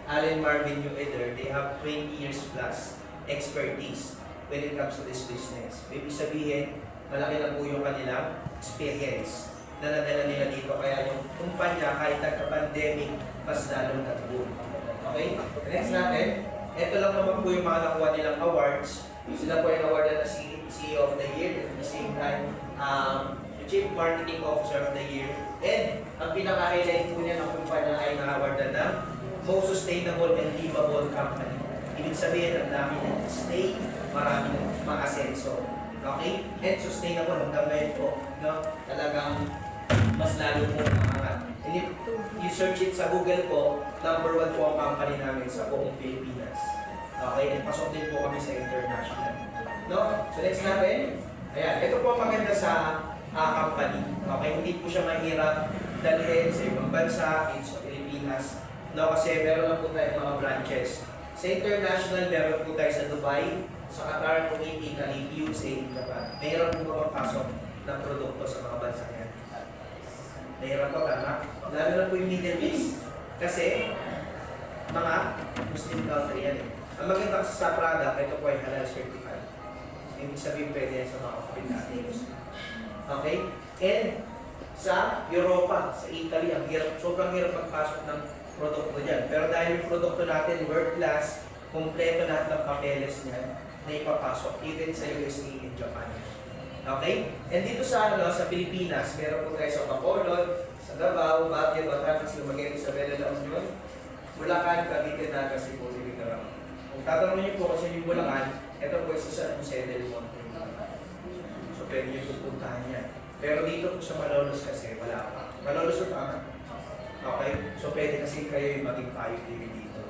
Allen Marvin Ueder, they have 20 years plus expertise when it comes to this business. Ibig sabihin, malaki na po yung kanilang experience na nadala nila dito. Kaya yung kumpanya, kahit nagka-pandemic, mas lalong nag-boom. Okay? Next natin, ito lang naman po yung mga nakuha nilang awards. Sila po ay awardan na CEO of the Year, at the same time, Chief Marketing Officer of the Year. And ang pinaka-highlight po niya ng kumpanya ay na-awardan ng Most Sustainable and Livable Company. Ibig sabihin, ang dami ng stay, marami ng mga asenso. Okay? And sustainable hanggang ngayon po. No? Talagang mas lalo po maangat. And if you search it sa Google po, number 1 po ang company namin sa buong Pilipinas. Okay? And pasok din po kami sa international. No? So next natin. Ayan. Ito po ang maganda sa company. Okay? Hindi po siya mahirap dalhin sa ibang bansa, sa Pilipinas. No? Kasi meron lang po tayong mga branches. Sa international, meron po tayo sa Dubai, sa Qatar, Kuwait, Italy, USA, Japan. Mahirap po makapasok ng produkto sa mga bansa yan. Mahirap po, tama? Lalo na po yung Middle East. Kasi, mga Muslim country yan eh. Ang maganda kasi sa product, ito po ay halal certified. Ibig sabihin pwede yan sa mga kapit natin. Okay? And sa Europa, sa Italy, ang hirap, sobrang hirap magpasok ng produkto dyan. Pero dahil yung produkto natin, world class, kumpleto lahat ng papeles niyan na ipapasok, even sa USA and Japan. Okay? And dito sa Pilipinas, meron po tayo sa Bacolod, sa Davao, Baguio, Batangas, Lumaguete, Isabela, La Union, Bulacan, Cavite, Naga, Cebu, Siligao. Kung tatanungin niyo po kasi yung Bulacan, ito po isa sa Jose del Monte. So pwede niyo pupuntahan yan. Pero dito po sa Malolos kasi, wala pa. Malolos o tama? Okay? So pwede kasi kayo yung maging payo dito.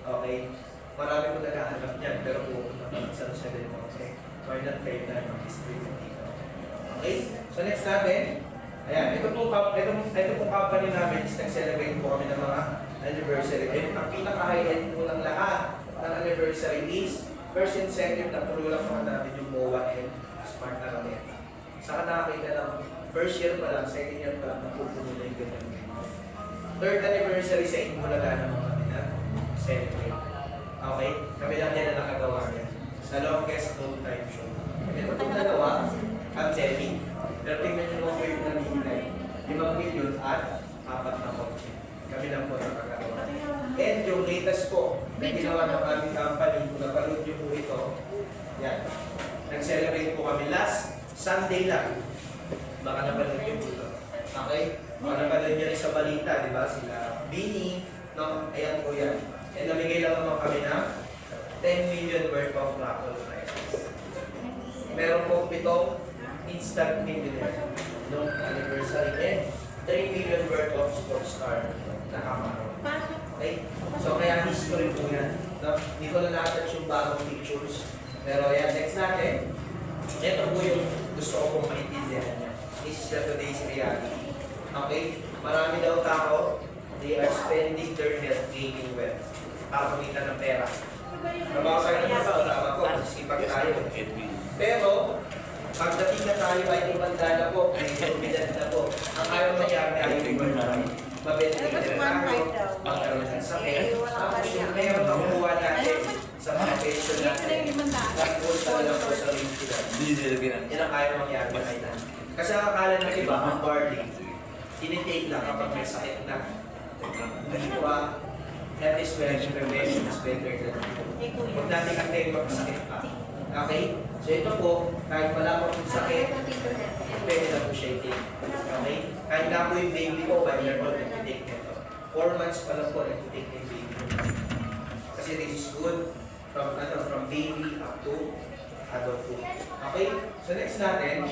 Okay? Marami po naghahanap niyan, pero pupunta pa sa Jose del Monte. Why not kayo na mag-distribute dito? Okay? So next natin, ayan, ito pong company namin is nag-celebrate po kami ng mga anniversary. Ayun, ang pinaka-highlight po ng lahat ng anniversary is first incentive na tulungan po natin yung MOA and Smart Araneta. Saka nakakita ng first year pa lang, second year pa lang, napupuno na yung ganyan. Third anniversary sa Inbulaga ng mga celebrate. Okay? Kami lang din na nakagawa niya. Sa longest full time show. Ito pong nagawa, ang Demi. Pero tingnan nyo po yung nangyay. 5 million at 4 na kotse. Kami lang po nakagawa. And yung latest po, na ginawa ng aming company, kung napanood nyo po ito, yan. Nag-celebrate po kami last Sunday lang. Baka napanood nyo po ito. Okay? Baka napanood nyo rin sa balita, di ba? Sila Bini, no? Ayan po yan. And namigay lang naman kami ng 10 million worth of raffle prizes. Meron po 7 instant millionaire noong anniversary and 3 million worth of sports car na Camaro. Okay? So kaya history po yan. No? Hindi ko na na-touch yung bagong pictures. Pero yan, next natin. Ito po yung gusto ko pong maintindihan niya. This is the today's reality. Okay? Marami daw tao, they are spending their health gaining wealth para kumita ng pera. Trabaho tayo ng tao, tama ko, sipag tayo. Pero, pagdating na tayo ay ibanda na po, ay ibanda na po. Ang ayaw nangyari ay ibanda na. Mabenta na tayo, magkaroon ng sakit. Tapos yung meron na kumuha natin sa mga pension natin. Nagpunta na lang po sa rintilan. Yan ang ayaw mangyari na kailan. Kasi ang akala ng iba, ang barley, tinitake lang kapag may sakit na. Naliwa, that is when prevention is better than huwag natin ang magkasakit pa. Okay? So ito po, kahit wala po yung sakit, pwede na po siya i-take. Okay? Kahit na po yung baby ko, 1 year old, nag-take nito. 4 months pa lang po, nag-take yung baby ko. Kasi this is good from baby up to adulthood. Okay? So next natin,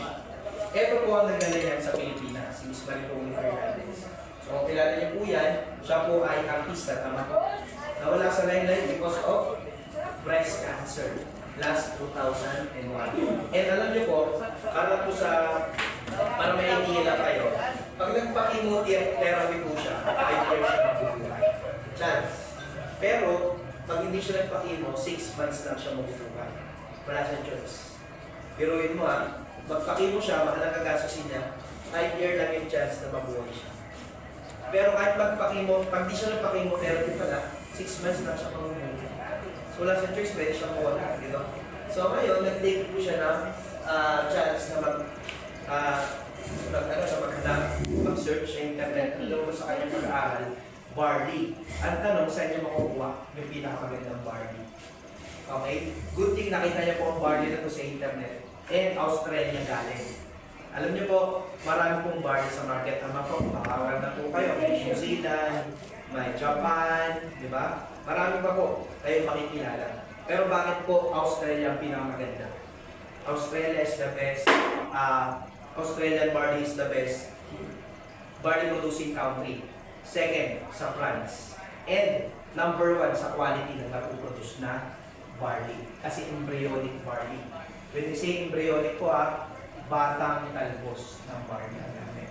ito po ang nagdala sa Pilipinas, si Miss Maricone Fernandez. So kung kilala niyo po yan, siya po ay artista, tama po. Nawala sa limelight because of breast cancer last 2001. And alam niyo po, para may idea lang kayo, pag nagpa-chemotherapy po siya, 5 years siya mabubuhay. Chance. Pero, pag hindi siya nagpa-chemo, 6 months lang siya mabubuhay. Wala siyang choice. Piruin mo magpa-chemo siya, mahal ang kagasasin niya, 5 year lang yung chance na mabuhay siya. Pero kahit magpakimo, pag di siya nagpakimotherapy pala, 6 months na siya pang-umuwi. So wala sa choice, pwede siyang mawala, di ba? So ngayon, nag-take po siya ng chance na maghanap, mag-search sa internet, lalo sa kanyang pag-aaral, barley. Ang tanong, saan niya makukuha yung pinakamagandang barley? Okay? Good thing nakita niya po ang barley na to sa internet. And Australia galing. Alam niyo po, marami pong barley sa market. Ama po, makawaran na po kayo. May New Zealand, may Japan, di ba? Marami pa po kayo makikilala. Pero bakit po Australia ang pinakamaganda? Australia is the best. Australian barley is the best barley producing country. Second, sa France. And number 1 sa quality ng napuproduce na barley. Kasi embryonic barley. When you say embryonic po batang talbos ng barley namin.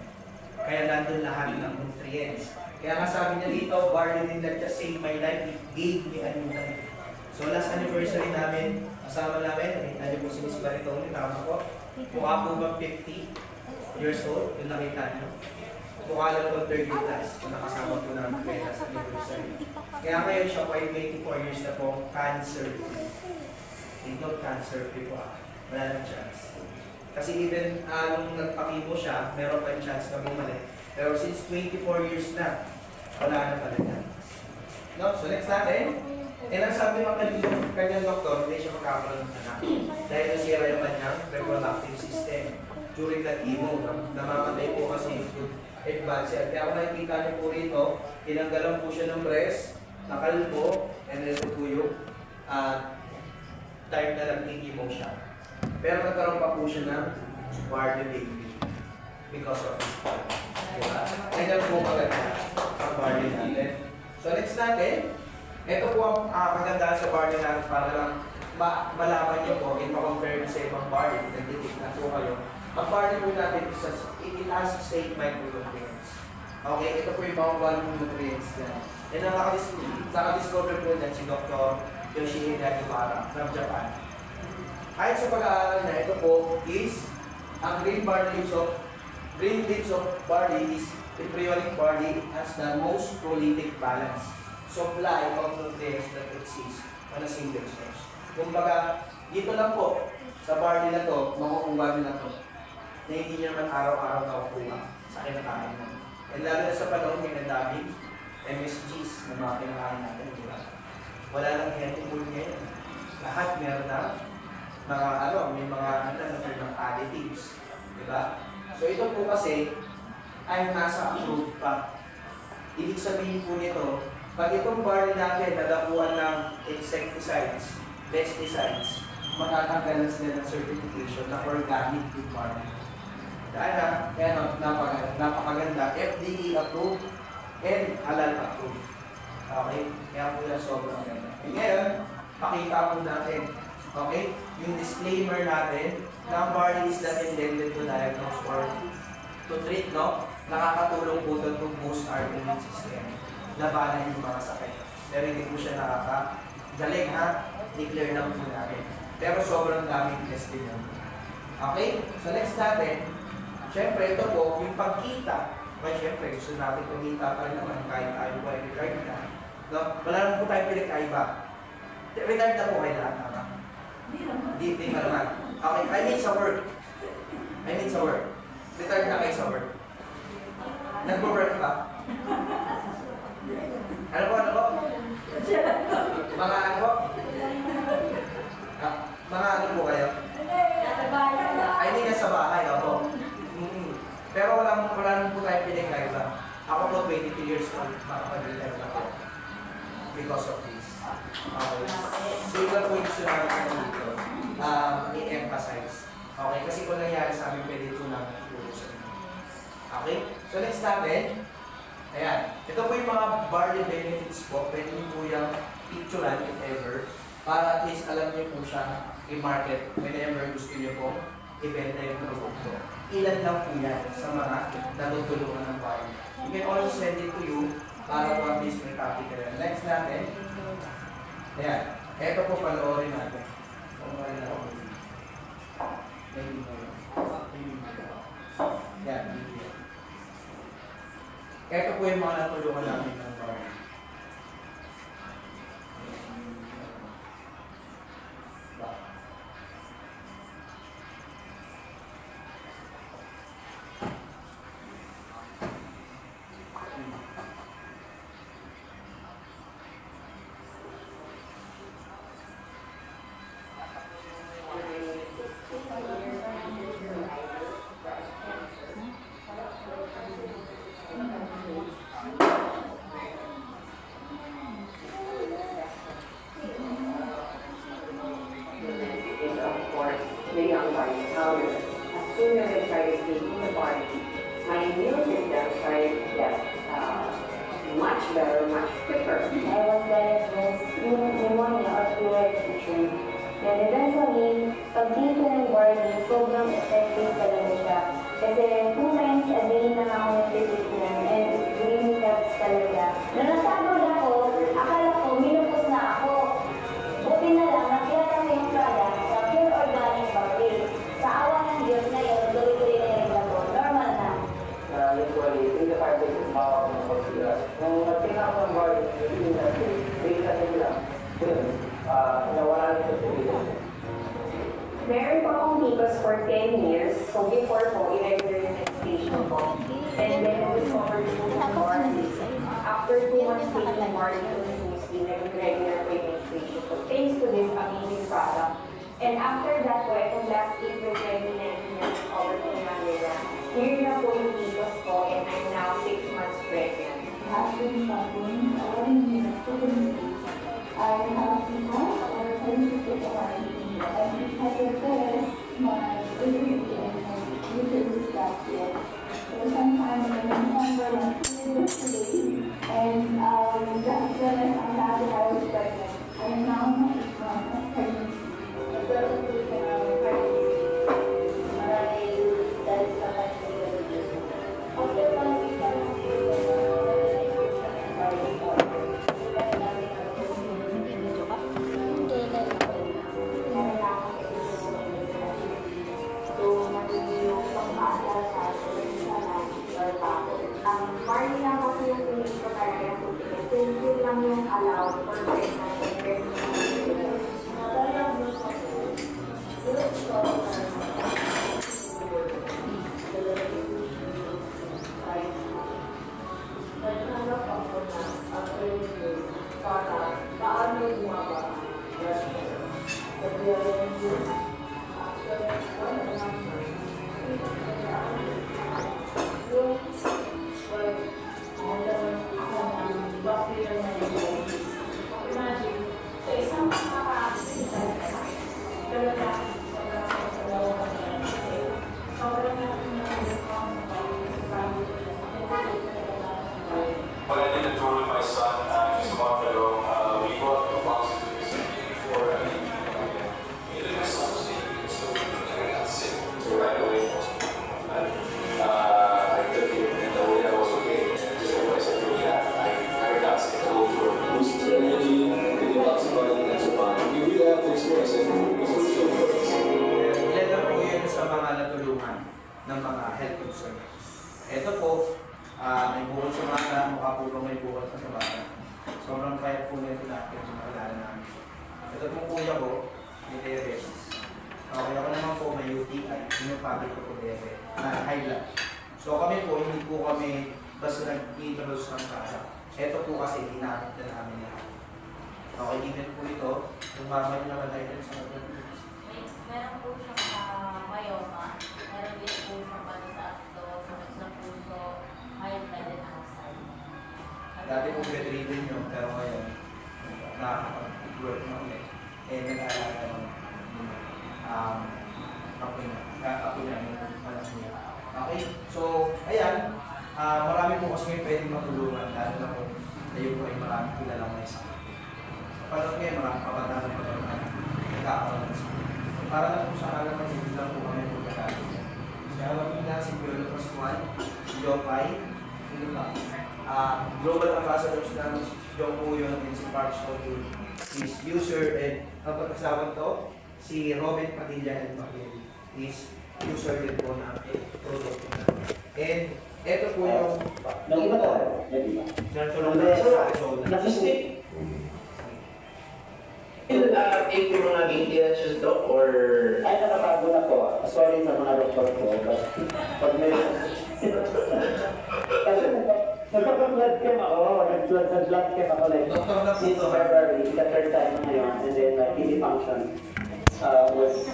Kaya nandun lahat ng nutrients. Kaya nga sabi niya dito, barley did not just save my life, it gave me a new life. So last anniversary namin, kasama namin, nakita niyo po si Miss Baritone, tama po. Mukha po ba 50 years old, yung nakita niyo? Mukha lang po 30 plus, kung nakasama po namin kayo last anniversary. Kaya ngayon siya po ay 24 years na po cancer-free. Not cancer-free po wala nang chance. Kasi even nung nagpakimo siya, meron pa yung chance na bumalik. Pero since 24 years na, wala na talaga. No? So next natin, ang sabi ng kanyang doktor, hindi siya magkakaroon ng anak. Dahil nasira yung kanyang reproductive system during that chemo. Namamatay po kasi yung advance. Kaya kung nakikita niyo po rito, tinanggalan po siya ng breast, nakalbo, and then po yung time na nag-chemo siya. Pero nagkaroon pa po siya ng barley baby because of this part. Diba? Ganyan po maganda ang barley natin. So next natin, ito po ang kagandahan sa barley natin para lang malaman nyo po in ma-compare sa ibang barley. Nagtitik na po kayo. Ang barley po natin it has 8 micronutrients. Okay, ito po yung mga 1 nutrients na. And ang nakadiscover po dyan si Dr. Yoshihide Ibara from Japan. Ayon sa pag-aaral na ito po is ang green leaves of barley is embryonic barley has the most prolific balance supply of nutrients that exists on a single source. Kumbaga, dito lang po sa barley na to, makukuha nyo na to na hindi nyo naman araw-araw nakukuha sa kinakain natin. And lalo na sa panahon yung daming MSGs na mga kinakain natin, di ba? Wala lang healthy food ngayon. Lahat meron na may mga additives, di ba? So ito po kasi ay nasa approved pa. Ibig sabihin po nito, pag itong barley natin nadapuan ng insecticides, pesticides, matatanggalan sila ng certification na organic food barley. Kaya napakaganda, FDA approved and halal approved. Okay? Kaya po yan sobrang ganda. Ngayon, pakita po natin. Okay? Yung disclaimer natin, na barley is not intended to diagnose or to treat, no? Nakakatulong po ito to boost our immune system. Labanan yung mga sakit. Pero hindi po siya nakakagaling, declare lang po natin. Pero sobrang daming test din yun. Okay? So next natin, syempre ito po, yung pagkita. Kaya syempre, gusto natin kumita pa rin naman kahit tayo po ay retired na. No? Wala naman po tayo pinag-aiba. Retired na po kayo lahat naman. Hindi ka naman. Okay, I mean sa work. Retired na kayo sa work. Nag-work pa? Ano po? Mga ano po? Mga ano po kayo? I mean, nasa bahay ako. Pero wala po tayo pinag-aiba. Ako po 22 years old, makapag-retire na po. Because of this. Okay. So yun po yung gusto namin dito. I-emphasize. Okay, kasi kung nangyari sa amin, pwede ito namin ituro sa inyo. Okay? So next natin, ayan. Ito po yung mga barley benefits po. Pwede nyo po yung picturean if ever. Para at least alam nyo po siya i-market whenever gusto nyo po ibenta yung produkto. Ilan lang po yan sa mga natutulungan ng barley. You can also send it to you para po at least may copy ka yan. Next natin, ayan. Ito po panoorin natin. Panoorin natin. Yan, video. Ito po yung mga natulungan namin ng bawang. Is of course the young body's powder. As soon as I started taking the body, my immune system started to get much better, much quicker. I was diagnosed with pneumonia or fluid infection. And eventually, pag dito ng body, sobrang effective talaga siya. Kasi 2 times a day na ako nag-treatment and it really helps talaga. Nung nasabog ako, akala ko minupos na ako. Buti na lang, nakilala ko yung product sa Pure Organic Coffee. Sa awa ng Diyos na yun, tuloy-tuloy na yung ako. Normal na. Usually, 3 to 5 days is bawal ng pagsigas. Nung nagtingin ako ng body, hindi na 3 days lang. Yun, nawala na sa tuloy. Meron po akong Hikos for 10 years. So before po, irregular yung medication ko. And then I discovered po yung body. After 2 months taking body continuously, nag-regular po yung medication ko. Thanks to this amazing product. And after that po, itong last April 2019, na-discover ko yung nila. Clear na po yung Hikos ko and I'm now 6 months pregnant. After suffering, I have become a sensitive body. I prepare my immunity and my uterus diet. So sometimes I can suffer like 2 days today, and that's when I found out that I was pregnant. I am now 6 months of pregnancy. It doesn't look like pregnancy. Marami dahil sa kanya. After 1 week, I was Barley lang kasi yung pinili ko talaga yung tubig. Simple lang yung allowed for pregnant. Paano yung bumaba? When I did a tour with my son just a month ago, we bought the box of this for even my son was saying, so I got sick. So right away, I took it and the way I was okay. And just like what I said to me, I got sick. I looked for a boost to energy, really lots of money, that's fine. You really have to experience it. It's a real purpose. Ilan na po yun sa mga natulungan ng mga health concern. Ito po, may bukol sa mata, mukha po may bukol sa bata. Sobrang kaya po nito natin yung makilala namin. Ito pong kuya ko, may diabetes. Okay, ako naman po may UTI, yung family ko po diabetes, na high blood. So kami po, hindi po kami basta nag-introduce ng product. Ito po kasi ginamit na namin lahat. Okay, even po ito, kung mamay naman tayo sa mga Meron po siyang myoma, meron din po siyang sa abdo, sa puso, high blood and outside. dati po bedridden yun, pero ngayon, nakakapag-work na ulit. Eh, nag-aalaga ng ako na yung anak niya. Okay, so, ayan, marami po kasi pwedeng matulungan, lalo na kung tayo po ay marami kilalang may sakit. Parang ngayon, marami kabataan na nagkakaroon ng sakit. Para na po sa alam ng hindi lang po kami pagkakaroon. Si alam nila, si Piolo Pascual, si Jopay, sino pa? Global ambassadors namin si John Puyon and si Park Soto, his user and ang pagkasawan to, si Robin Padilla and Makiel, his user din po ng product namin. And Ito po yung Nang iba to, natulong na sa Arizona. Nag-stick. Take yung mga maintenance to or... Ay, nakatago na po. Sorry sa mga doktor ko. Pag may... Kasi nagpa-blood chem ako. Nag-blood chem ako like Doktor na po since ito. February, the third time na ngayon. And then kidney function was...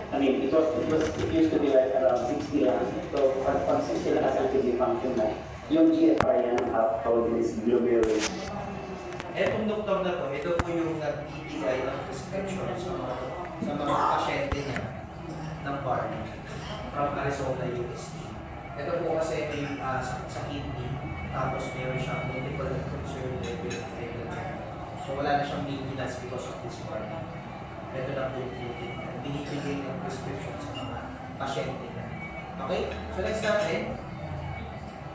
I mean, it used to be like around 60 lang. So, pag 60 lang kasi ang kidney function na, yung GFR yan ang how this glomerular. Etong doktor na to, ito po yung nagbibigay ng prescription sa mga pasyente niya ng Barney from Arizona, USD. Ito po kasi may sa kidney, tapos meron siyang multiple concern level of evidence. So wala na siyang maintenance because of this Barney. Ito na po yung binibigay ng prescription sa mga pasyente niya. Okay? So next natin,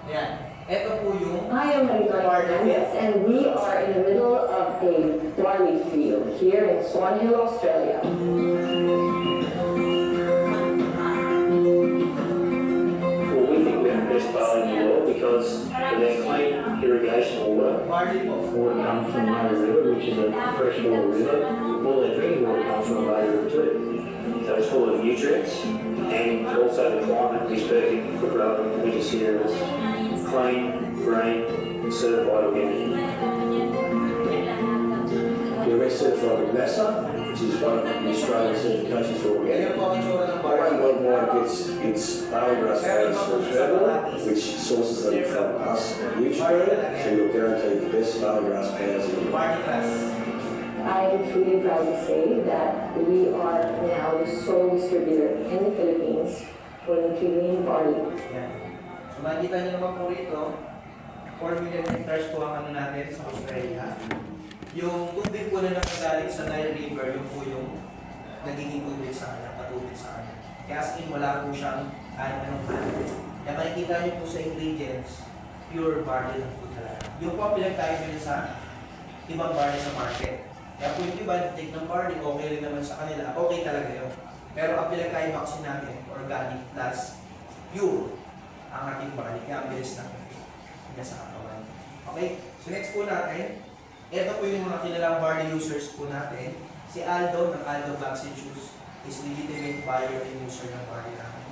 ayan. Ito po yung Hi, I'm Marita Hernandez, and we are in the middle of a barley field here in Swan Hill, Australia. Well, we think we have the best barley in the world because of their clean irrigation water. barley po. Water comes from Murray River, which is a freshwater river. All their drinking water comes from Murray River too. So it's full of nutrients, and also the climate is perfect for growing winter cereals. Clean, green, certified organic. We're certified with NASA, which is one of the Australian certifications for Ganyan organic. po ang itsura ng Barley barley. worldwide gets its barley grass base from Trevor, which sources them from us at Nutribird, so you're guaranteed the best barley grass powders in the world. Barley grass. I am truly proud to say that we are now the sole distributor in the Philippines for Nutrien barley. Yan. So makikita niyo naman po rito, 4 million hectares po ang ano natin sa Australia. Yung tubig po na nakagaling sa Nile River, yung po yung nagiging tubig sa kanya, patubig sa kanya. Kaya as in, wala po siyang kahit anong ano. Kaya makikita niyo po sa ingredients, pure barley lang po talaga. Yung po pinagkain nyo sa ibang barley sa market. Kaya po yung iba, take ng barley, okay rin naman sa kanila. Okay talaga yun. Pero ang pinagkain kasi natin, organic plus pure ang ating barley. Kaya ang bilis natin niya sa katawan. Okay? So next po natin, ito po yung mga kilalang barley users po natin. Si Aldo ng Aldo Vaccine Juice is legitimate buyer and user ng barley natin.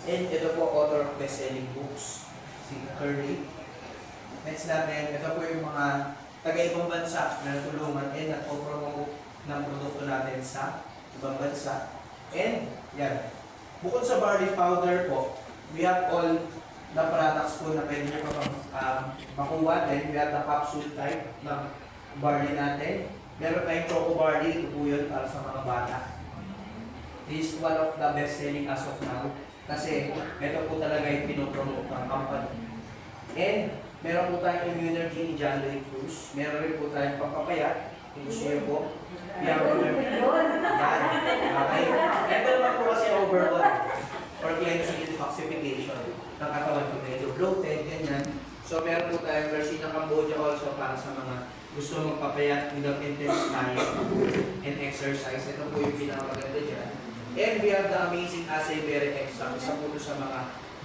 And ito po, author of best-selling books, si Curry. Next natin, ito po yung mga taga-ibang bansa na natulungan and nagpo-promote ng produkto natin sa ibang bansa. And, yan. Bukod sa barley powder po, we have all the products po na pwede nyo pa makuha. Then, we have the capsule type ng barley natin. Meron tayong choco barley, ito po yun para sa mga bata. This is one of the best selling as of now. Kasi, ito po talaga yung pinopromote ng company. And, meron po tayong immunology ni John Lloyd Cruz. Meron rin po tayong pampapayat. Kung gusto nyo po. Yan. Okay. Ito naman po kasi overall for cleansing and detoxification ng katawan ko medyo bloated, ganyan. So meron po tayong version ng Cambodia also para sa mga gusto magpapayat without intense diet and exercise. Ito po yung pinakamaganda dyan. And we have the amazing Acai Berry Extract. Isa po sa mga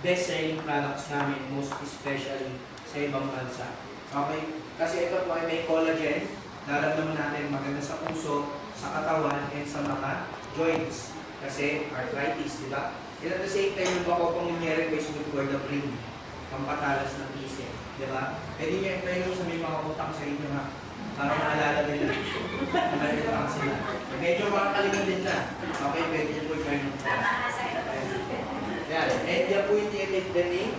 best-selling products namin, most especially sa ibang bansa. Okay? Kasi ito po ay may collagen. Naramdaman natin maganda sa puso, sa katawan, and sa mga joints. Kasi arthritis, di ba? And at the same time, yung bako pong i-request good for the brain. Pampatalas ng isip, di ba? Pwede nyo i-apply sa may mga utang sa inyo ha. Para maalala nila. Malilitang sila. Medyo makakalimutan din na. Okay, pwede nyo po i-apply ng utang. Yan. And yan po yung tinitake the name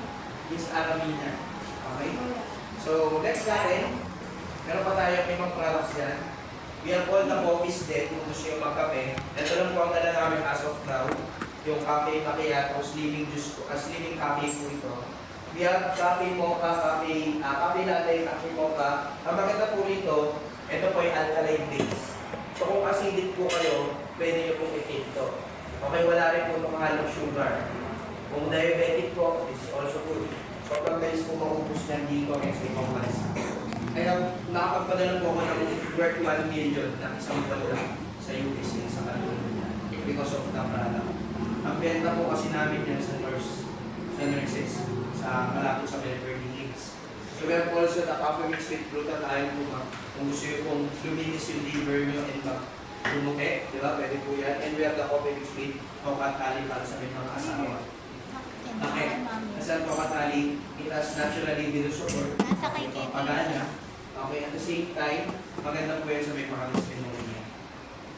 is Aramina. Okay? So, next natin, meron pa tayo ibang products dyan. We have all the coffees din kung gusto yung magkape. Ito lang po ang dala namin as of now. Yung cafe macchiato, slimming juice po, slimming cafe po ito. We have cafe mocha, cafe latte, cafe mocha. Ang maganda po rito, ito po yung alkaline base. So kung acidic po kayo, pwede nyo pong i-take ito. Okay, wala rin po itong halong sugar. Kung diabetic po, is also good. Sobrang bilis po maubos ng dito sa ibang bansa. Kaya nakapagpadala po ako ng worth 1 million na isang buwan sa USA sa California because of the product. Ang benta po kasi namin yan sa nurse, sa na nurses sa malapit sa Beverly Hills. So we have also the Peppermint Sweet Glutathione po ma'am. Kung gusto nyo pong luminis yung liver nyo and lumuke, di ba? Pwede po yan. And we have the Coffee Mix with Coca-Cola para sa mga asawa. Okay. Kasi ang Coca-Cola, it has naturally been support. Nasa kay Kitty. Pagana. Okay, at the same time, maganda po yan sa may mga pneumonia.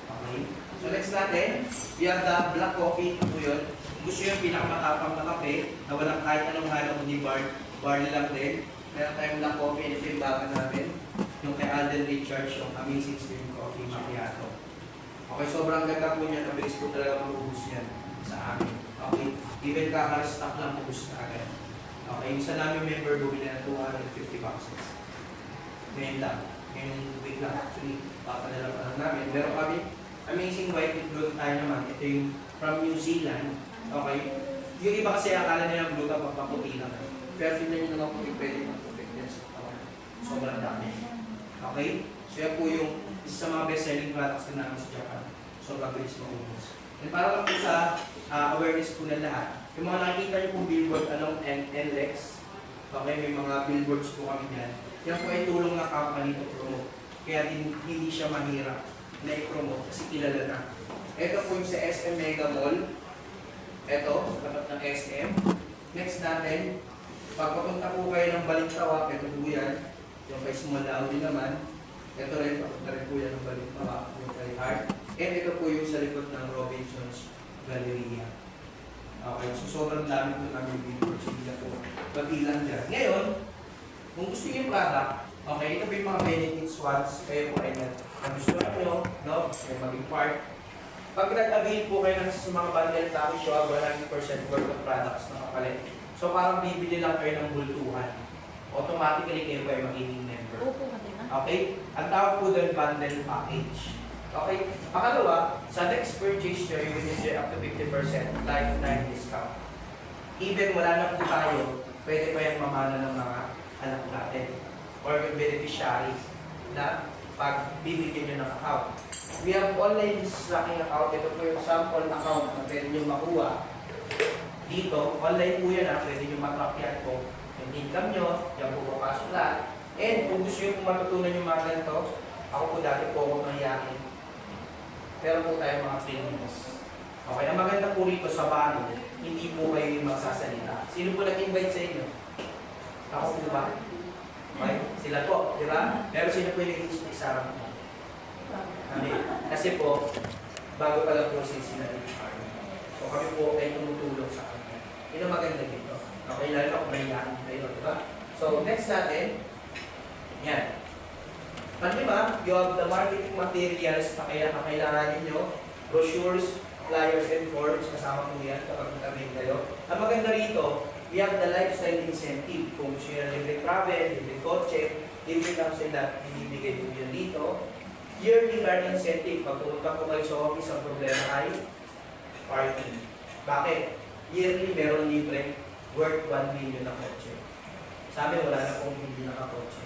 Okay. So next natin, we have the black coffee. Ito po yun. Gusto yung pinakamatapang na kape na walang kahit anong halo kundi barley lang din. Meron tayong black coffee. Ito yung baga natin. Yung kay Alden Richards, yung Amazing Stream Coffee Macchiato. Okay, sobrang ganda po niya. Nabilis po talaga mag-ubus yan sa amin. Okay, even kaka-stock lang ubus na agad. Okay, yung sa namin member bumili na 250 boxes. Ngayon lang. Ngayong week lang actually. Papadala pa lang namin. Meron kami Amazing White with Glutathione naman. Ito yung from New Zealand. Okay. Yung iba kasi akala nila ang gluta pagpaputi lang. Pero tignan nyo naman kung pwede mag-perfect yan sa katawan. Sobrang dami. Okay? So yan po yung isa sa mga best-selling products na namin sa Japan. Sobrang bilis maubos. And para lang po sa awareness po ng lahat, yung mga nakikita nyo pong billboard along NLEX, okay, may mga billboards po kami dyan. Yan po ay tulong ng company to promote. Kaya hindi siya mahirap na i-promote kasi kilala na. Ito po yung sa SM Mega Mall. Ito, sa tapat ng SM. Next natin, pagpapunta po kayo ng Balintawak, ito po yan. Yung kay Small Audi naman. Ito rin, papunta rin po yan ng Balintawak, yung kay Hart. And ito po yung sa likod ng Robinson's Galleria. Okay, so sobrang dami po namin billboards. Hindi na po pag-ilan dyan. Ngayon, kung gusto niyo yung product, okay, ito po yung mga benefits once kayo po ay nagustuhan nyo, no? May maging part. Pag nag-avail po kayo ng sa mga bundle tayo, sure, 100% worth of products na kapalit. So parang bibili lang kayo ng bultuhan. Automatically kayo po ay magiging member. Okay? Ang tawag po doon bundle package. Okay? Pangalawa, sa next purchase nyo, you will enjoy up to 50% lifetime discount. Even wala na po tayo, pwede pa yung mamana ng mga anak natin or yung beneficiaries na pag bibigyan nyo ng account. We have online tracking account. Ito po yung sample account na pwede nyo makuha. Dito, online po yan ha. Pwede nyo matrack yan po. Yung income nyo, yan po papasok lahat. And kung gusto nyo po matutunan yung mga ganito, ako po dati po ako nangyayari. Pero po tayo mga trainings. Okay, ang maganda po rito sa bago, hindi po kayo yung magsasalita. Sino po nag-invite sa inyo? Ako po ba? Okay, sila po, di ba? Pero sino po yung nag-i-speak sa harap mo? Kami. Kasi po, bago pa lang po sila so kami po ay tumutulong sa kanya. Yun ang maganda dito. Okay, lalo na kung may yakin kayo, di ba? So, next natin, yan. Panlima, you have the marketing materials na kailangan ninyo, brochures, flyers, and forms, kasama po yan kapag nagkabing kayo. Ang maganda rito, we have the lifestyle incentive. Kung gusto nyo libre travel, libre kotse, libre lang sila, binibigay po yun dito. Yearly card incentive. Pag pumunta po kayo sa office, ang problema ay parking. Bakit? Yearly, meron libre worth 1 million na kotse. Sa amin, wala na pong hindi nakakotse.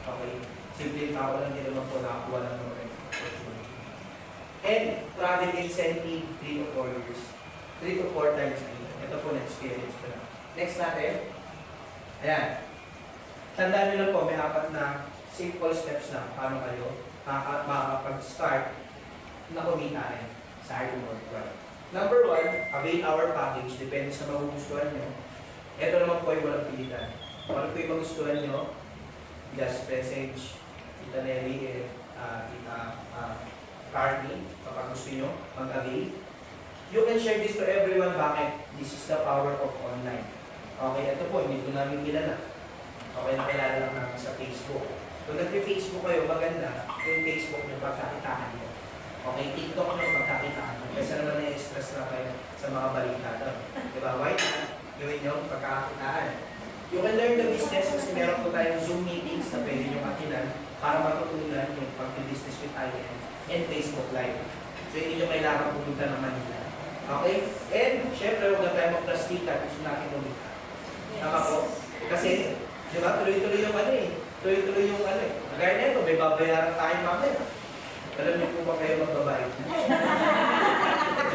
Okay? Simple tao lang din naman po nakakuha lang ng and travel incentive 3 to 4 years. 3 to 4 times a year. Ito po na-experience ko na. Next natin. Ayan. Tandaan nyo lang po, may apat na simple steps na paano kayo makakapag-start na kumita rin sa Iron World Club. Number 1, avail our package. Depende sa magugustuhan nyo. Ito naman po ay walang pilitan. Kung ano po yung magustuhan nyo, just message Tita Nelly, Tita Carly, kapag gusto nyo mag-avail. You can share this to everyone. Bakit? This is the power of online. Okay, ito po, hindi ko namin kilala. Okay, nakilala lang namin sa Facebook. Kung nag-Facebook kayo, maganda, yung Facebook nyo, pagkakitaan nyo. Okay, TikTok nyo, pagkakitaan nyo. Kasi naman na-stress na kayo sa mga balita doon. Diba? Why not? Gawin nyo, pagkakitaan. You can learn the business kasi meron po tayong Zoom meetings na pwede nyo makinan para matutunan yung pag-business with IM and Facebook Live. So, hindi nyo kailangan pumunta ng Manila. Okay? And, syempre, huwag na tayo mag-plastika kung natin kumita. Tama po? Kasi, di ba, tuloy-tuloy yung tuloy-tuloy yung Kagaya na ito, may babayaran tayo mamaya. Alam niyo po ba kayo magbabayad?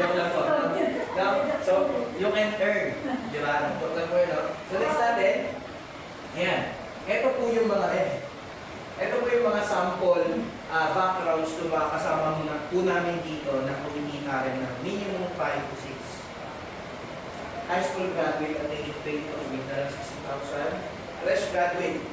Joke lang po. No? So, you can earn. Di ba? Joke lang po yun, no? So, next natin. Ayan. Ito po yung mga Ito po yung mga sample backgrounds to mga kasama muna po namin dito na kumikita rin ng minimum 5 to 6. High school graduate at age 20 kumita ng 60,000. Fresh graduate,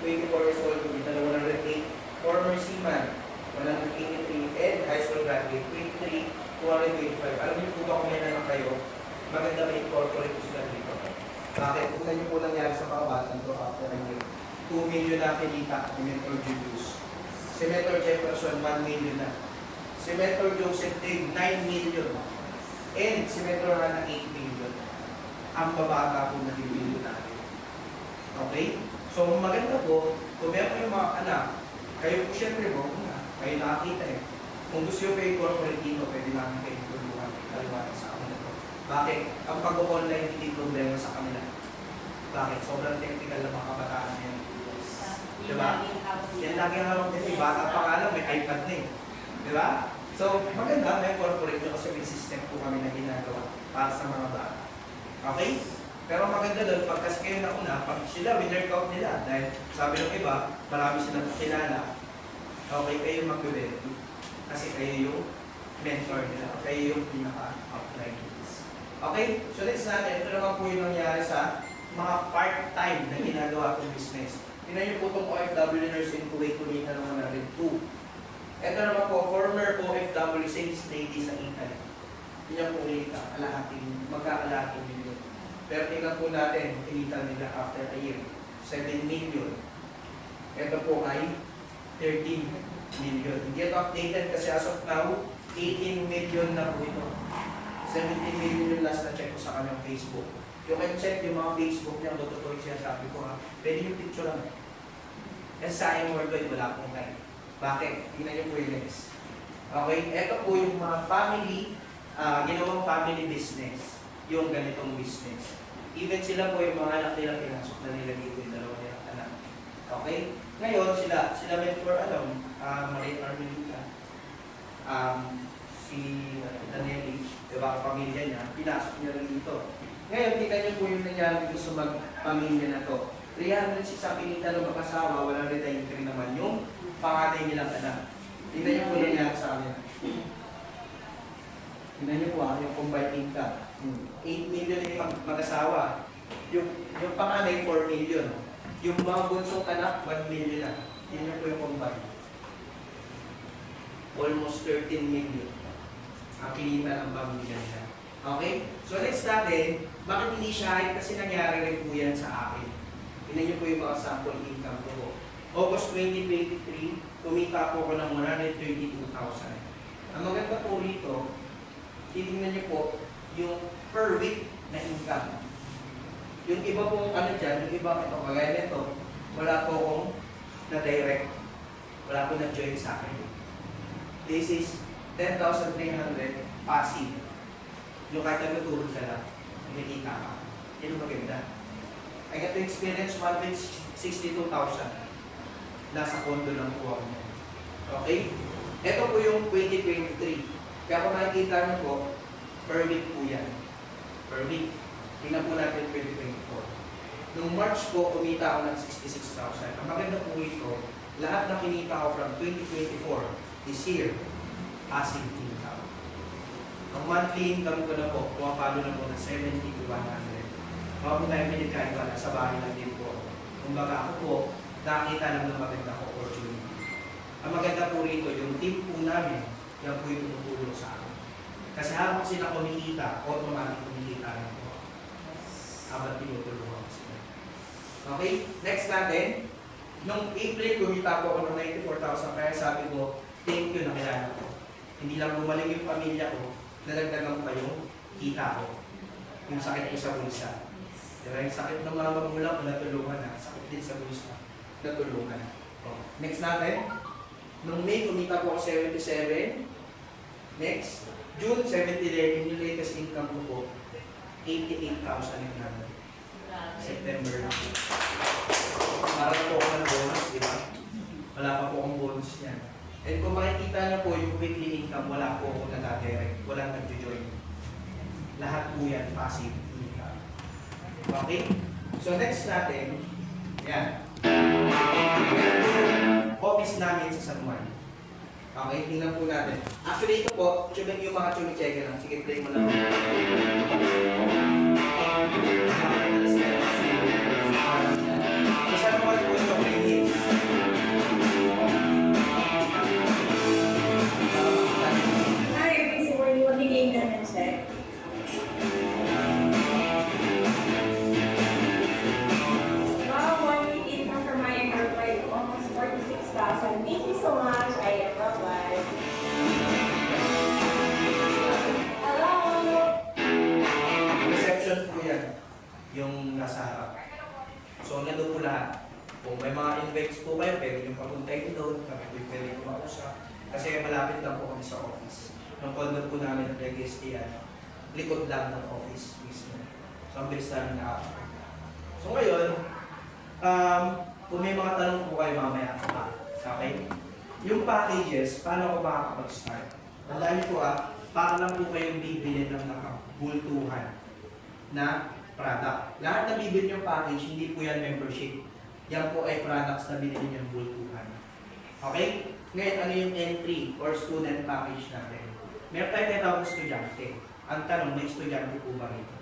24 years old, kumita ng 108. Former seaman, 183. And high school graduate, 23, 225. Alam niyo po ba kung may nalang kayo? Maganda may corporate po sila dito. Bakit? Kung niyo po nangyari sa mga batang to after a year. 2 million na kinita ni Mentor Julius. Si Mentor Jefferson, 1 million na. Si Mentor Joseph Dave, 9 million. And si Mentor Hannah, 8 million. Ang babata po na million natin. Okay? So maganda po, kung meron kayong mga anak, kayo po syempre mo, kayo nakakita eh. Kung gusto nyo kayo corporate dito, pwede namin kayo tulungan, kaliwatan sa amin na to. Bakit? Ang pag-online hindi problema sa kanila. Bakit? Sobrang technical na mga kabataan na yan. Diba? Yan lagi ang harap kasi bata pa nga lang, may iPad na eh. Diba? So, maganda, may corporate nyo kasi may system po kami na ginagawa para sa mga bata. Okay? Pero maganda doon, pag kasi kayo nauna, pag sila, winner-out nila. Dahil sabi ng iba, marami silang kakilala. Okay, kayo mag-value. Kasi kayo yung mentor nila. Kayo yung pinaka-outline. Okay? So, let's natin. Ito naman po yung nangyari sa mga part-time na ginagawa kong business. Tingnan niyo po itong OFW nurse in Kuwait, kumita naman natin 2. Ito naman po, former OFW sales lady sa Italy. Yan po kumita, magkakalahating million. Pero tingnan po natin, kumita nila after a year, 7 million. Ito po ay 13 million. Hindi ito updated kasi as of now, 18 million na po ito. 17 million yung last na check ko sa kanyang Facebook. Yung can check yung mga Facebook niya, totoo siya, sabi ko ha, pwede yung picture lang. Kasi sa aking worldwide, wala akong time. Bakit? Tingnan niyo po yung next. Okay, ito po yung mga family, ginawang family business. Yung ganitong business. Even sila po yung mga anak nila, pinasok na nila dito yung dalawa nilang anak. Okay? Ngayon, sila mentor, Marie Armelita, si Daniel H., diba, pamilya niya, pinasok niya rin dito. Ngayon, tingnan niyo po yung nangyari gusto mag-pamilya na to. 306 ang pinita ng mag-asawa, walang retire rin naman yung panganay nilang anak. Tingnan niyo po yung nangyari sa amin. Tingnan niyo po yung combined income. 8 million yung mag-asawa. Yung panganay, 4 million. Yung mga bunsong anak, 1 million na. Tingnan niyo po yung combined. Almost 13 million. Ang kinita ng pamilya nila. Okay? So next natin, bakit hindi siya high? Kasi nangyari rin po yan sa akin. Tingnan niyo po yung mga sample income ko po. August 2023, kumita po ko ng 132,000. Ang maganda po rito, titingnan niyo po yung per week na income. Yung iba po dyan, yung iba ito, kagaya nito, wala po akong na-direct, wala po na-join sa akin. This is 10,300 passive. Yung kahit nagtutulog ka lang, nakikita ka. Yan ang maganda. I got to experience 162,000. Nasa kondo lang po ako. Okay? Ito po yung 2023. Kaya kung nakikita nyo po, per week po yan. Per week. Tingnan po natin 2024. Noong March po, kumita ako ng 66,000. Ang maganda po ito, lahat na kinita ko from 2024, this year, passive income. Ang monthly income ko na po, pumapalo na po ng 70 to 100. Mga po tayo pinagkain pa, sa bahay lang din po. Kung baga ako po, nakita lang ng maganda ko opportunity. Ang maganda po rito, yung team po namin, yan po yung tumutulong sa akin. Kasi habang sila kumikita, automatic kumikita rin po. Habang tinutulungan ko sila. Okay? Next natin, nung April, kumita po ako ng 94,000. Kaya sabi ko, thank you na kailangan ko. Hindi lang bumalik yung pamilya ko, nalagdagan pa yung kita ko. Yung sakit ko sa bulsa. Diba? Yung sakit ng mga magulang ko, natulungan na. Sakit din sa bulsa, natulungan. Oh. Next natin, nung May, kumita po ako 77. Next, June 7011, yung latest income ko po, 88,000 yung namin. September na po. Para po ako ng bonus, di ba? Wala pa po akong bonus niyan. And kung makikita niyo po yung weekly income, wala po ako nag-direct, walang nag-join. Lahat po yan passive income. Okay? So next natin, yan. Office namin sa San Juan. Okay, tingnan po natin. Actually ito po, yung mga chumi-checker lang. Sige, play mo lang. So San Juan po ito, release. Hi, busy morning. Magiging ka ng check. Wow, 1 week income from my enterprise, almost 46,000. Thank you so much. I am bye-bye. Hello. Reception po yan, yung nasa harap. So, nandun po lahat. Kung may mga invites po kayo, pwede nyo papuntahin doon, kami pwede nyo mausap. Kasi malapit lang po kami sa office. Yung condo po namin ng PGST, likod lang ng office mismo. So, ang bilis namin nakakapag. So, ngayon, kung may mga tanong po kayo mamaya, okay? Yung packages, paano ako makakapag-start? Tandaan niyo po para lang po kayong bibili ng nakabultuhan na product. Lahat na bibili yung package, hindi po yan membership. Yan po ay products na binili niyong bultuhan. Okay? Ngayon, ano yung entry or student package natin? Meron tayong tinatawag na estudyante. Ang tanong, may estudyante po ba rito?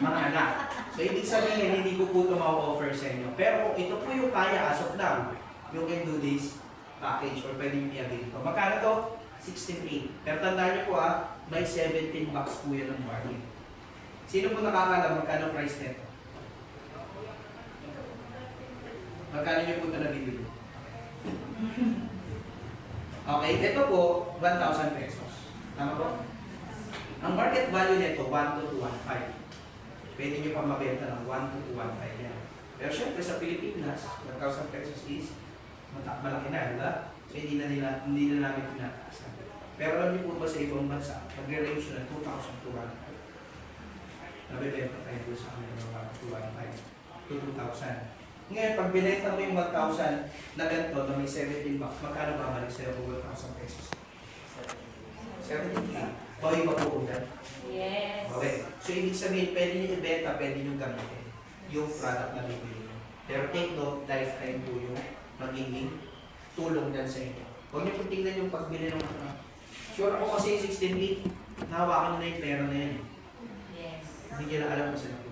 Mga anak. So, ibig sabihin, hindi ko po ito ma-offer sa inyo. Pero kung ito po yung kaya as of now, you can do this package or pwede yung i-avail ito. Magkano to? 16.8. Pero tandaan niyo po may 17 bucks po yan ng bargain. Sino po nakakalam magkano price nito? Magkano niyo po ito nabibili? Okay, ito po, 1,000 pesos. Tama po? Ang market value nito, 1 to 215. Pwede nyo pa mabenta ng 1 to 215 yan. Pero syempre sa Pilipinas, 1,000 pesos is malaki na, di ba? So hindi na namin pinataasan. Pero alam niyo po ba sa ibang bansa, mag-range na 2,000 to 1,500. Nabibenta tayo po sa amin ng 1,215 to 2,000. Ngayon, pag binenta mo yung 1,000 na ganito na may 17 bucks, magkano babalik sa'yo kung 1,000 pesos? 17K. Okay ba po ulit? Yes. Okay. So, ibig sabihin, pwede nyo ibenta, pwede nyo gamitin yung product na bibili nyo. Pero take note, lifetime po yung magiging tulong dyan sa inyo. Huwag nyo po tingnan yung pagbili ng sure ako kasi yung 16 nahawakan nyo na yung pera na yan. Yes. Hindi nyo na alam kung saan po.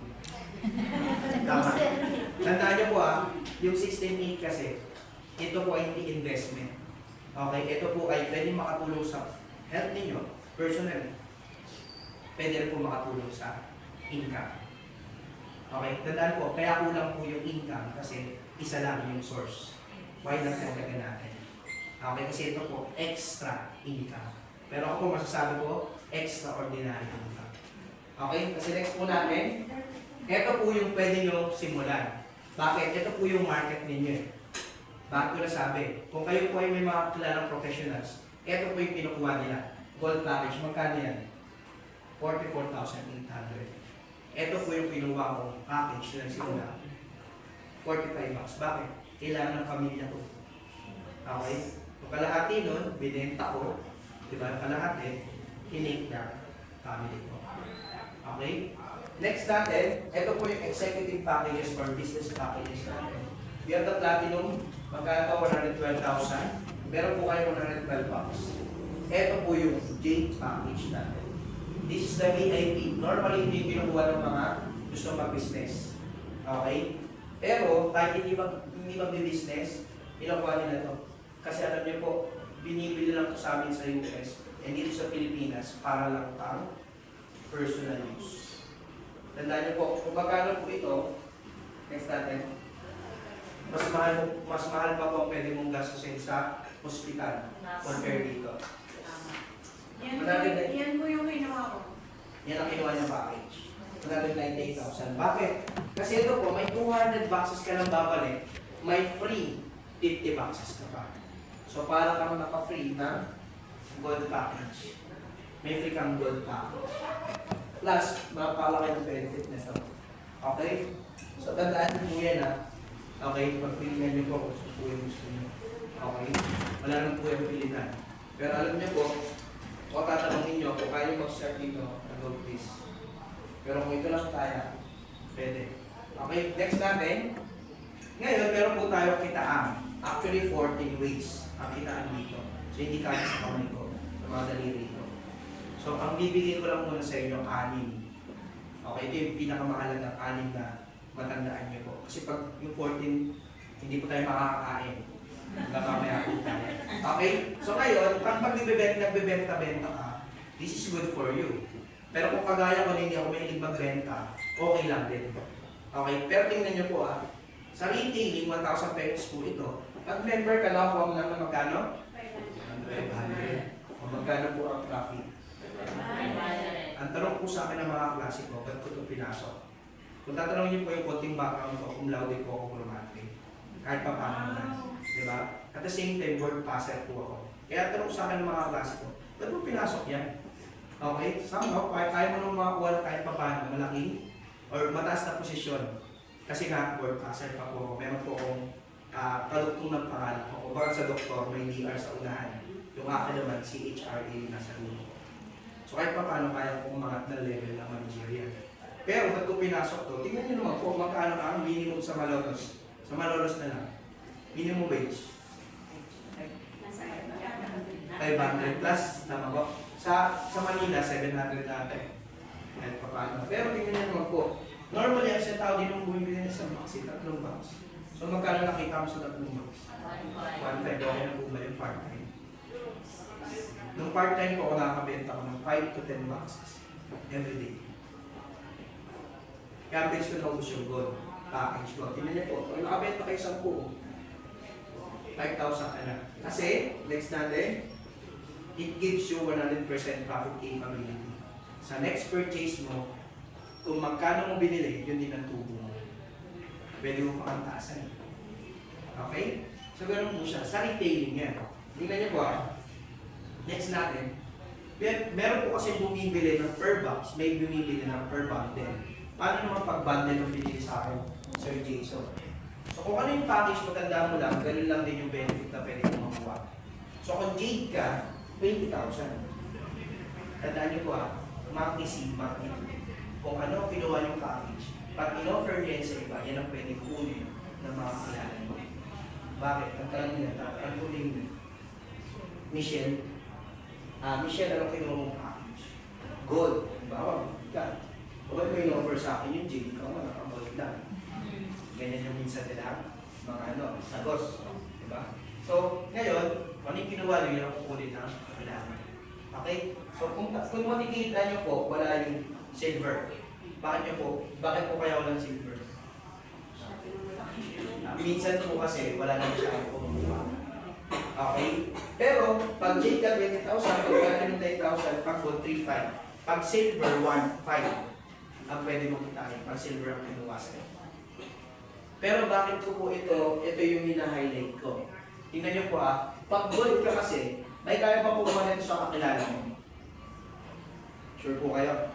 Tama. Tandaan nyo po yung 16.8 kasi, ito po ay hindi investment. Okay, ito po ay pwede makatulong sa health ninyo, personally. Pwede rin po makatulong sa income. Okay, tandaan po, kaya kulang po yung income kasi isa lang yung source. Why not talaga natin? Okay, kasi ito po, extra income. Pero ako po masasabi ko, extraordinary income. Okay, kasi next po natin, ito po yung pwede nyo simulan. Bakit? Ito po yung market ninyo. Bakit ko nasabi? Kung kayo po ay may mga kilalang professionals, ito po yung kinukuha nila. Gold package, magkano yan? 44,800. Ito po yung kinuha kong package na simula. 45 bucks. Bakit? Kailangan ng pamilya ko. Okay? Kung kalahati nun, binenta ko. Diba? Kalahati, hinik na family ko. Okay? Next natin, ito po yung executive packages or business packages natin. We have the platinum, magkano 112,000. Meron po kayo 112 bucks. Ito po yung Jade package natin. This is the VIP. Normally, hindi pinukuha ng mga gusto mag-business. Okay? Pero, kahit hindi mag-business, inukuha nila ito. Kasi alam niyo po, binibili lang ito sa amin sa US and dito sa Pilipinas para lang pang personal use. Tandaan niyo po, kung magkano po ito, next natin, mas mahal pa po ang pwede mong gastusin sa hospital compare dito. Yan po yung kinuha ko. Yan ang kinuha niyang package. 198,000. Bakit? Kasi ito po, may 200 boxes ka lang babalik, may free 50 boxes ka pa. So para kang naka-free na gold package. May free kang gold package. Plus, mapalaki yung benefit nito. Okay? So, tandaan niyo po yan Okay? Pag-pilihan niyo po kung gusto niyo. Okay? wala nang po yung pilitan. Pero alam niyo po, kung tatanungin niyo, kung kaya mag-start dito, gold please. Pero kung ito lang kaya, pwede. Okay, next natin. Ngayon, meron po tayo kitaan. Actually, 14 ways ang kitaan dito. So, hindi kaya sa kamay ko, sa mga daliri ko. So, ang bibigay ko lang muna sa inyo, 6. Okay, ito yung pinakamahalagang 6 na matandaan niyo po. Kasi pag yung 14, hindi po tayo makakakain. Mamaya po tayo. Okay? So ngayon, pag nagbebenta-benta ka, this is good for you. Pero kung kagaya ko na hindi ako mahilig magbenta, okay lang din. Okay? Pero tingnan niyo po sa retailing, 1,000 pesos po ito. Pag member ka lang, huwag naman magkano? 500. O magkano po ang traffic? Ang tanong po sa akin ng mga klase ko, ba't ko ito pinasok? Kung tatanungin niyo po yung konting background ko, cum laude po ako kumulumate. Kahit pa paano naman. Diba? At the same time, word passer po ako. Kaya tanong sa akin ng mga klase ko, ba't mo pinasok yan? Okay? Somehow, kaya mo nang makakuha kahit pa paano, malaking or mataas na posisyon. Kasi nga, word passer pa po. Meron po akong kalugtong ng pangalan ko. Baka sa doktor, may DR sa unahan. Yung akin naman, CHRA nasa ulo. So kahit pa paano kaya ko umangat na level ng managerial. Pero ba't ko pinasok to? Tingnan nyo naman po magkano ang minimum sa Malolos. Sa Malolos na lang. Minimum wage. 500 plus. Tama ko. Sa Manila, 700 natin. Kahit pa paano. Pero tingnan nyo naman po. Normally, ang isang tao din ang bumibili na sa box, 3 box. So magkano nakita mo sa 3 box? 1.5. Okay na po ba yung part-time? Nung part-time po ako nakakabenta ko ng 5 to 10 boxes every day. Kaya base ko naubos yung gold package ko. Tingnan niyo po, kung nakabenta kayo 10, 5,000 ka na. Kasi, next natin, it gives you 100% profit capability. Sa next purchase mo, kung magkano mo binili, yun din ang tubo mo. Pwede mo pakantaasan. Okay? So, ganun po siya. Sa retailing yan. Tingnan niyo po next natin, meron po kasi bumibili ng per box, may bumibili ng per bundle. Paano naman pag bundle ang binili sa akin, Sir Jason? So kung ano yung package, matanda mo lang, ganun lang din yung benefit na pwede mo makuha. So kung Jade ka, 20,000. Tandaan niyo po marketing. Kung ano kinuha yung package, pag in-offer niya sa iba, yan ang pwede kunin ng mga kilala mo. Bakit? Ang tanong nila, ang kunin Michelle, anong kinuha mong package? Gold. Bawa, ka. Kung may in-offer sa akin yung Jade, ikaw mo nakagold lang. Ganyan yung minsan nila, mga sagos. Diba? So, ngayon, kung yung kinuha nyo, yung kukunin ng kailangan. Okay? So, kung makikita nyo po, wala yung silver. Bakit po kaya walang silver? Minsan po kasi, wala na siya kumuha. Okay? Pero, pag Jade ka 20,000, pag gano'n 10,000, pag gold 3,500. Pag silver, 1,500. Ang pwede mo kitain. Pag silver ang kinuha sa'yo. Pero bakit ko po ito yung hina-highlight ko. Tingnan niyo po pag gold ka kasi, may kaya pa po ba nito sa kakilala mo? Sure po kayo?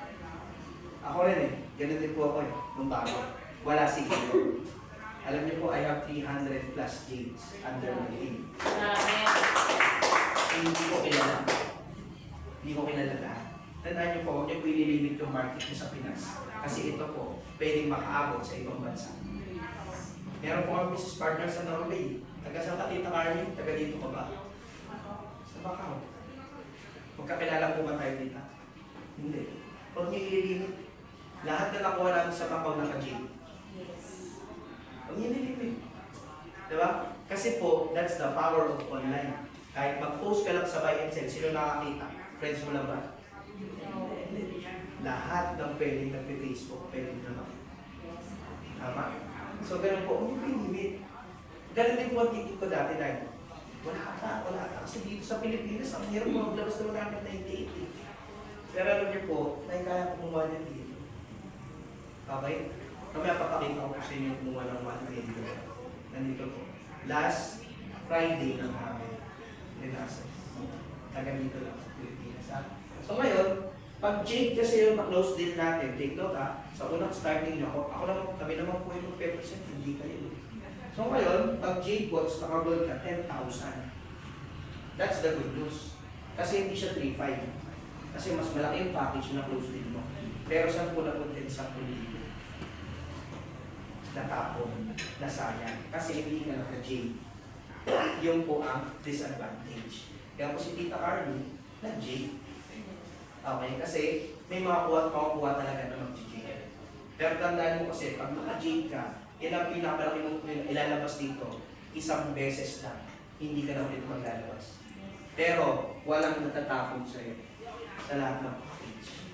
Ako rin ganun din po ako nung bago. Wala siguro. Alam niyo po, I have 300 plus Jades under my name. Hindi ko kilala. Hindi ko kilala lahat. Tandaan niyo po, huwag niyo po ililimit yung market niyo sa Pinas. Kasi ito po, pwedeng makaabot sa ibang bansa. Meron po kami business partner sa Norway. Taga saan ka, Tita Carmen? Taga dito ka ba? Sa Macau. Magkakilala po ba tayo dito? Hindi. Huwag niyo ililimit. Lahat na nakuha namin sa Macau naka-Jade. Huwag niyo ililimit. Diba? Kasi po, that's the power of online. Kahit mag-post ka lang sa buy and sell, sino nakakita? Friends mo lang ba? Lahat ng pwedeng nag-Facebook, pwedeng na makita. Tama? So, ganun po, hindi limit. Ganun din po ang titik ko dati dahil wala ka. Kasi dito sa Pilipinas, ang hirap mo maglabas na 98. Pero alam niyo po, kaya kumuha niya dito. Okay? Kamaya papakita ko sa inyo kumuha ng 1 million. Nandito po. Last Friday ng amin. Nilasa. Taga dito lang sa Pilipinas. So ngayon, pag Jade kasi yung close deal natin, take note sa unang starting nyo, ako naman, kami naman po yung 5%, hindi kayo. So ngayon, pag Jade Watts, nakagold ka, 10,000. That's the good news. Kasi hindi siya 3.5. Kasi mas malaki yung package na close deal mo. Pero saan po napunta yung 10,000? Natapon, nasayang. Kasi hindi ka naka-J. Yung po ang disadvantage. Kaya po si Tita Carly, nag-J. Okay, kasi may mga kuha talaga na mag-J. Pero tandaan mo kasi, pag naka-J ka, yan ang pinakamalaki mong ilalabas dito, isang beses lang. Hindi ka na ulit maglalabas. Pero, walang natatapon sa'yo sa lahat ng package.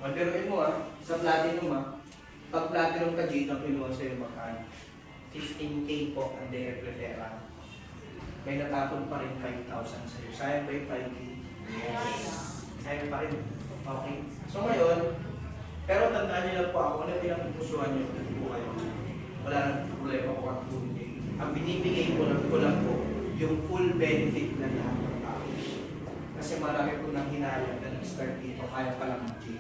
Pero mo sa Platinum pag Platinum ka J, ang pinuha sa'yo magkano? 15K po ang direct referral. May natapon pa rin 5,000 sa'yo. Sayang ba yung 5K? Yes. Sayang pa rin. Okay. So ngayon, pero tandaan niyo lang po ako, ano pinag-pusuhan niyo, hindi po kayo. Wala nang problema po ang hindi. Ang binibigay ko lang po, yung full benefit na lahat ng package. Kasi marami po nang hinayang na nag-start dito, kaya pa lang mag-J.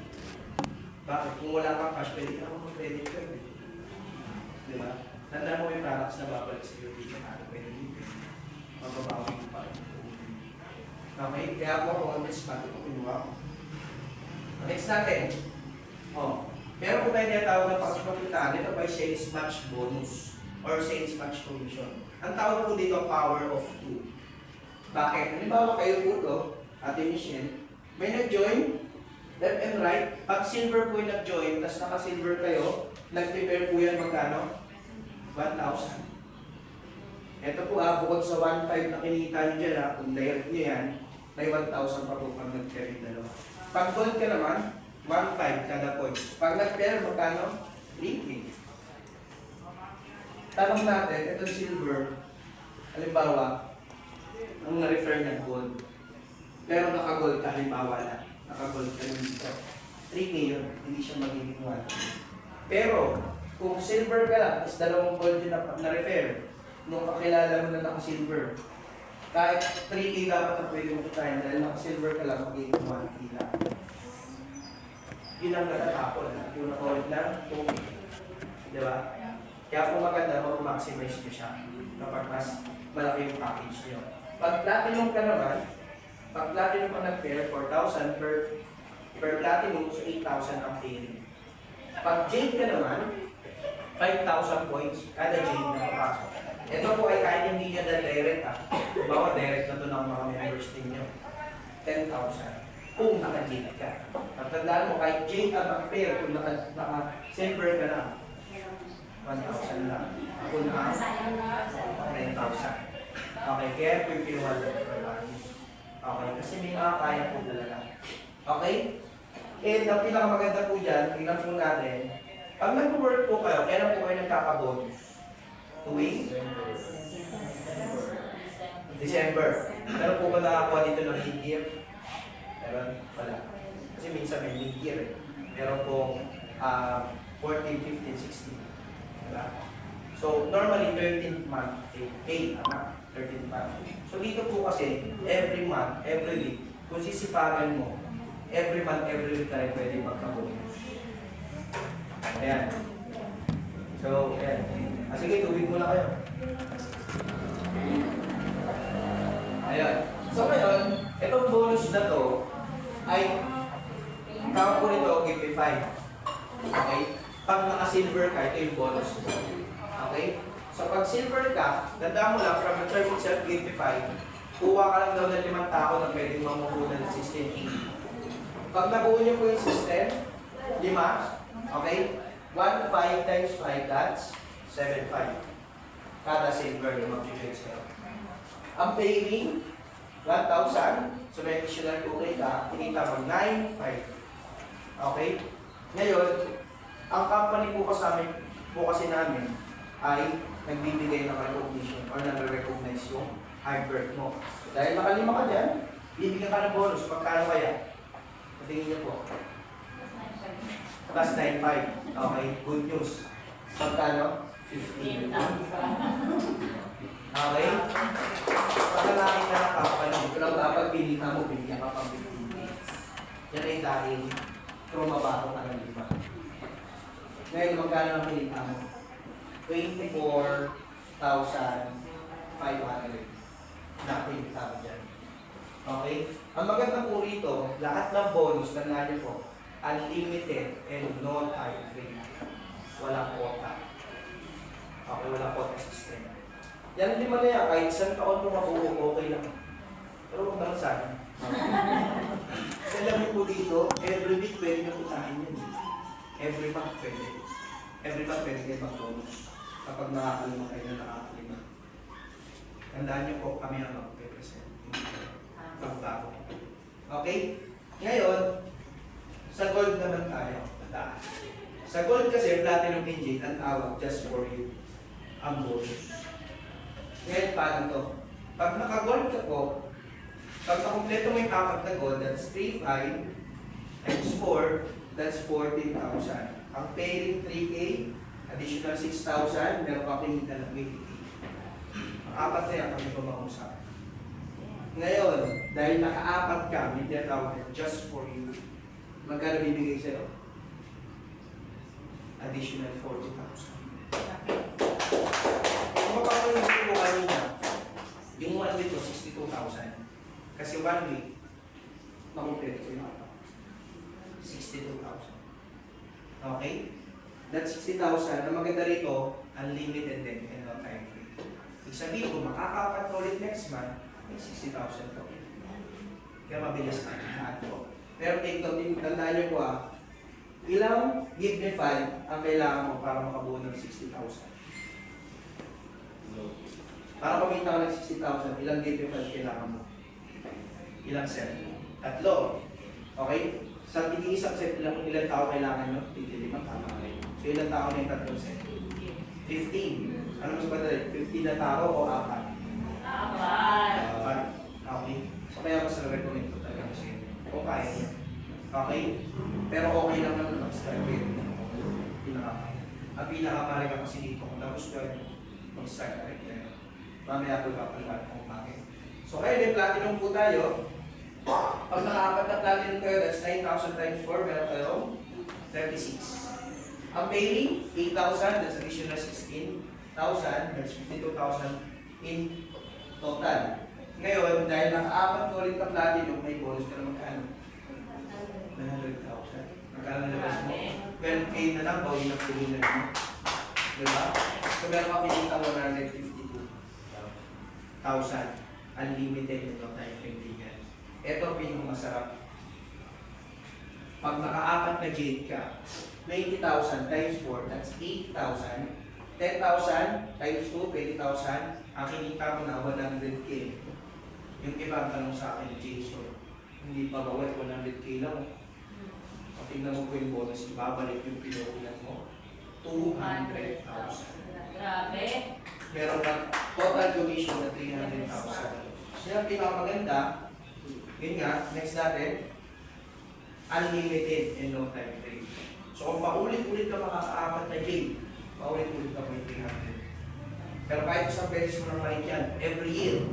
Bakit? Kung wala kang cash, pwede ka mag-credit card. Di ba? Tandaan mo yung products na babalik sa iyo dito, pwede dito. Mababawi ko pa rin. Okay? Kaya ako on the spot, ito pinuha ko. Next natin. Meron po tayo tinatawag na pagkakitaan. Ito pa sales match bonus or sales match commission. Ang tawag po dito, power of 2. Bakit? Halimbawa kayo po ito, Ate Michelle, may nag-join, left and right. Pag silver po yung nag-join, tapos naka-silver kayo, nag-prepare po yan magkano? 1,000. Ito po bukod sa 1,500 na kinita nyo dyan kung direct nyo yan, may 1,000 pa po pag nag-carry dalawa. Pag gold ka naman, 1,500 kada points. Pag nag-pair, magkano? 3K. Tanong natin, itong silver, halimbawa, ang na-refer ng gold. Pero naka-gold ka, halimbawa na. Naka-gold ka nun dito. 3K yun, hindi siya magiging 1. Pero, kung silver ka lang, is dalawang gold yun na-refer, nung kakilala mo na naka-silver, kahit 3K dapat na pwede mo kitahin dahil naka-silver ka lang, magiging 1K lang. Yun ang natatapon. Yung na-call lang, 2K. Di ba? Kaya po maganda, mag-maximize nyo siya kapag mas malaki yung package nyo. Pag platinum ka naman, pag platinum ka nag-pair, 4,000 per platinum, so 8,000 ang pairing. Pag jade ka naman, 5,000 points kada jade na papasok. Ito po ay kahit hindi nyo na direct bawa direct na ito ng mga members ninyo. 10,000 kung naka-jade ka. At tandaan mo, kahit jade ang mag-pair, kung naka-silver ka na, 1,000 lang. Kung naka 9,000. Okay, kaya po yung pinuha lang. Okay, kasi may mga kaya po talaga. Okay? And ang pinakamaganda po dyan, tingnan po natin, pag nag-work po kayo, kailan po kayo nagkaka-bonus? Tuwing? December. Meron po ba nakakuha dito ng mid-year? Meron? Wala. Kasi minsan may mid-year eh. Meron po 14, 15, 16. Diba? So, normally 13th month, 13th month. So, dito po kasi, every month, every week, kung sisipagan mo, every month, every week tayo pwede magka-bonus. Ayan. So, ayan. Sige, tubig muna kayo. Ayan. So, ngayon, itong bonus na to ay tawag po nito, give 5. Okay? Pag naka-silver ka, ito yung bonus. Okay? So, pag silver ka, ganda mo lang, from the term itself, give 5. Kuha ka lang daw ng 5 tao na pwedeng mamuhunan ng 16 Pag nabuo niyo po yung system, 5, okay? 1, 5 times 5, that's 7, 5. Kada silver yung mag-trade sa'yo. Ang paying, 1,000. So may additional 2K ka, tinita mo 9, 5. Okay? Ngayon, ang company po kasi namin ay nagbibigay ng recognition or nag-recognize yung hard work mo. Dahil nakalima ka dyan, bibigyan ka ng bonus. Pagkano kaya? Patingin niyo po. Plus 9.5. Okay, good news. Pagkano? 15. Okay? Pag nakita na kapag ito lang dapat pinita mo, bigyan ka pang 15. Yan ay dahil trumabaho ka ng 5. Ngayon, magkano ang pinita mo? 24,500 na pinita mo dyan. Okay? Ang maganda po rito, lahat ng bonus, tandaan niyo po, unlimited and no time frame. Walang quota. Okay, walang quota system. Yan lima na yan, kahit isang taon mo mabuo, okay lang. Pero huwag naman sana. Kasi alam niyo po dito, every week pwede nyo utahin yun. Every month pwede. Every month pwede kayo mag-bonus. Kapag nakakalima kayo na nakakalima. Tandaan niyo po, kami ang mag-represent. Pagbago. Okay? Ngayon, sa gold naman tayo. Mataas. Sa gold kasi, platinum engine, ang tawag just for you. Ang bonus. Ngayon, paano to? Pag naka-gold ka po, pag nakumpleto mo yung apat na gold, that's 3,500 times 4, that's 14,000. Ang paying 3K, additional 6,000, meron pa pinita ng 20K. Ang apat na yan kami pumangusap. Ngayon, dahil naka-apat ka, may tinatawag na just for you. Magkano bibigay sa'yo? Additional 40,000. Kung mapapalit mo kanina, yung 1 week ko, 62,000. Kasi 1 week, makumpleto ko yung apat. 62,000. Okay? That 60,000, na maganda rito, unlimited din and no time frame. Ibig sabihin ko, makakapat na ulit next month, may 60,000 ko. Kaya mabilis na lahat ko. Pero take note, tandaan niyo po ilang give file ang kailangan mo para makabuo ng 60,000? Para kumita ka ng 60,000, ilang give file kailangan mo? Ilang set? 3. Okay? Sa isang set, ilang tao kailangan nyo? 5 tama kayo. So ilang tao na yung 3 set? 15. Ano mas madali? 15 na tao o 4? 4. Okay? So kaya mas na-recommend ko talaga kasi kung kaya niya. Okay? Pero okay lang naman mag-start with ang pinakamari ka kasi dito kung tapos ko mag-start na rin kayo. Mamaya ko ipapaliwan kung bakit. So kaya din platinum po tayo. Pag naka-apat na platinum kayo, that's 9,000 times 4, meron kayo 36. Ang paying, 8,000, that's additional 16,000, that's 52,000 in total. Ngayon, dahil naka-apat ko ulit na platinum, may bonus ka na magkano? 900,000. Magkano nalabas mo? 12K na lang, bawin na puli na rin mo. Diba? So meron ka pinita 152,000. Unlimited ito tayo kaibigan. Ito pinakamasarap. Pag naka-apat na jade ka, 20,000 times 4, that's 80,000. 10,000 times 2, 20,000. Ang kinita mo na 100K. Yung iba ang tanong sa akin, Jason, hindi pa bawat 100K lang. Pag tingnan mo po yung bonus, ibabalik yung pinukulan mo. 200,000. Grabe. Meron ka total commission na 300,000. Yan ang pinakamaganda. Yun nga, next natin, unlimited and no time frame. So kung paulit-ulit ka makaka-apat na game, paulit-ulit ka may 300. Pero kahit isang beses mo na makik yan, every year,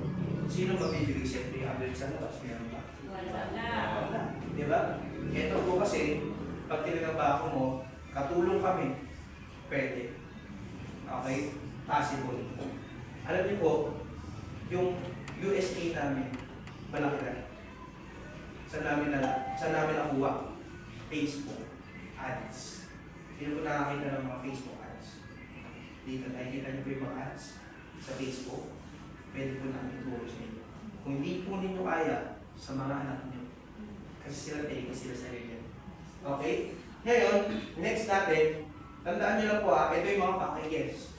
sino mabibigay sa 300 sa labas? Meron ba? Wala na. Wala. Diba? Ito po kasi, pag tinagabako mo, katulong kami, pwede. Okay? Possible. Alam niyo po, yung USA namin, malaki na. Saan namin nakuha? Facebook ads. Hindi ko nakakita ng mga Facebook ads. Dito, nakikita niyo po yung mga ads sa Facebook. Pwede po namin ituro sa inyo. Kung hindi po ninyo kaya, sa mga anak niyo. Kasi sila tayo, sila sarili. Okay? Ngayon, next natin, tandaan niyo lang po ito yung mga packages.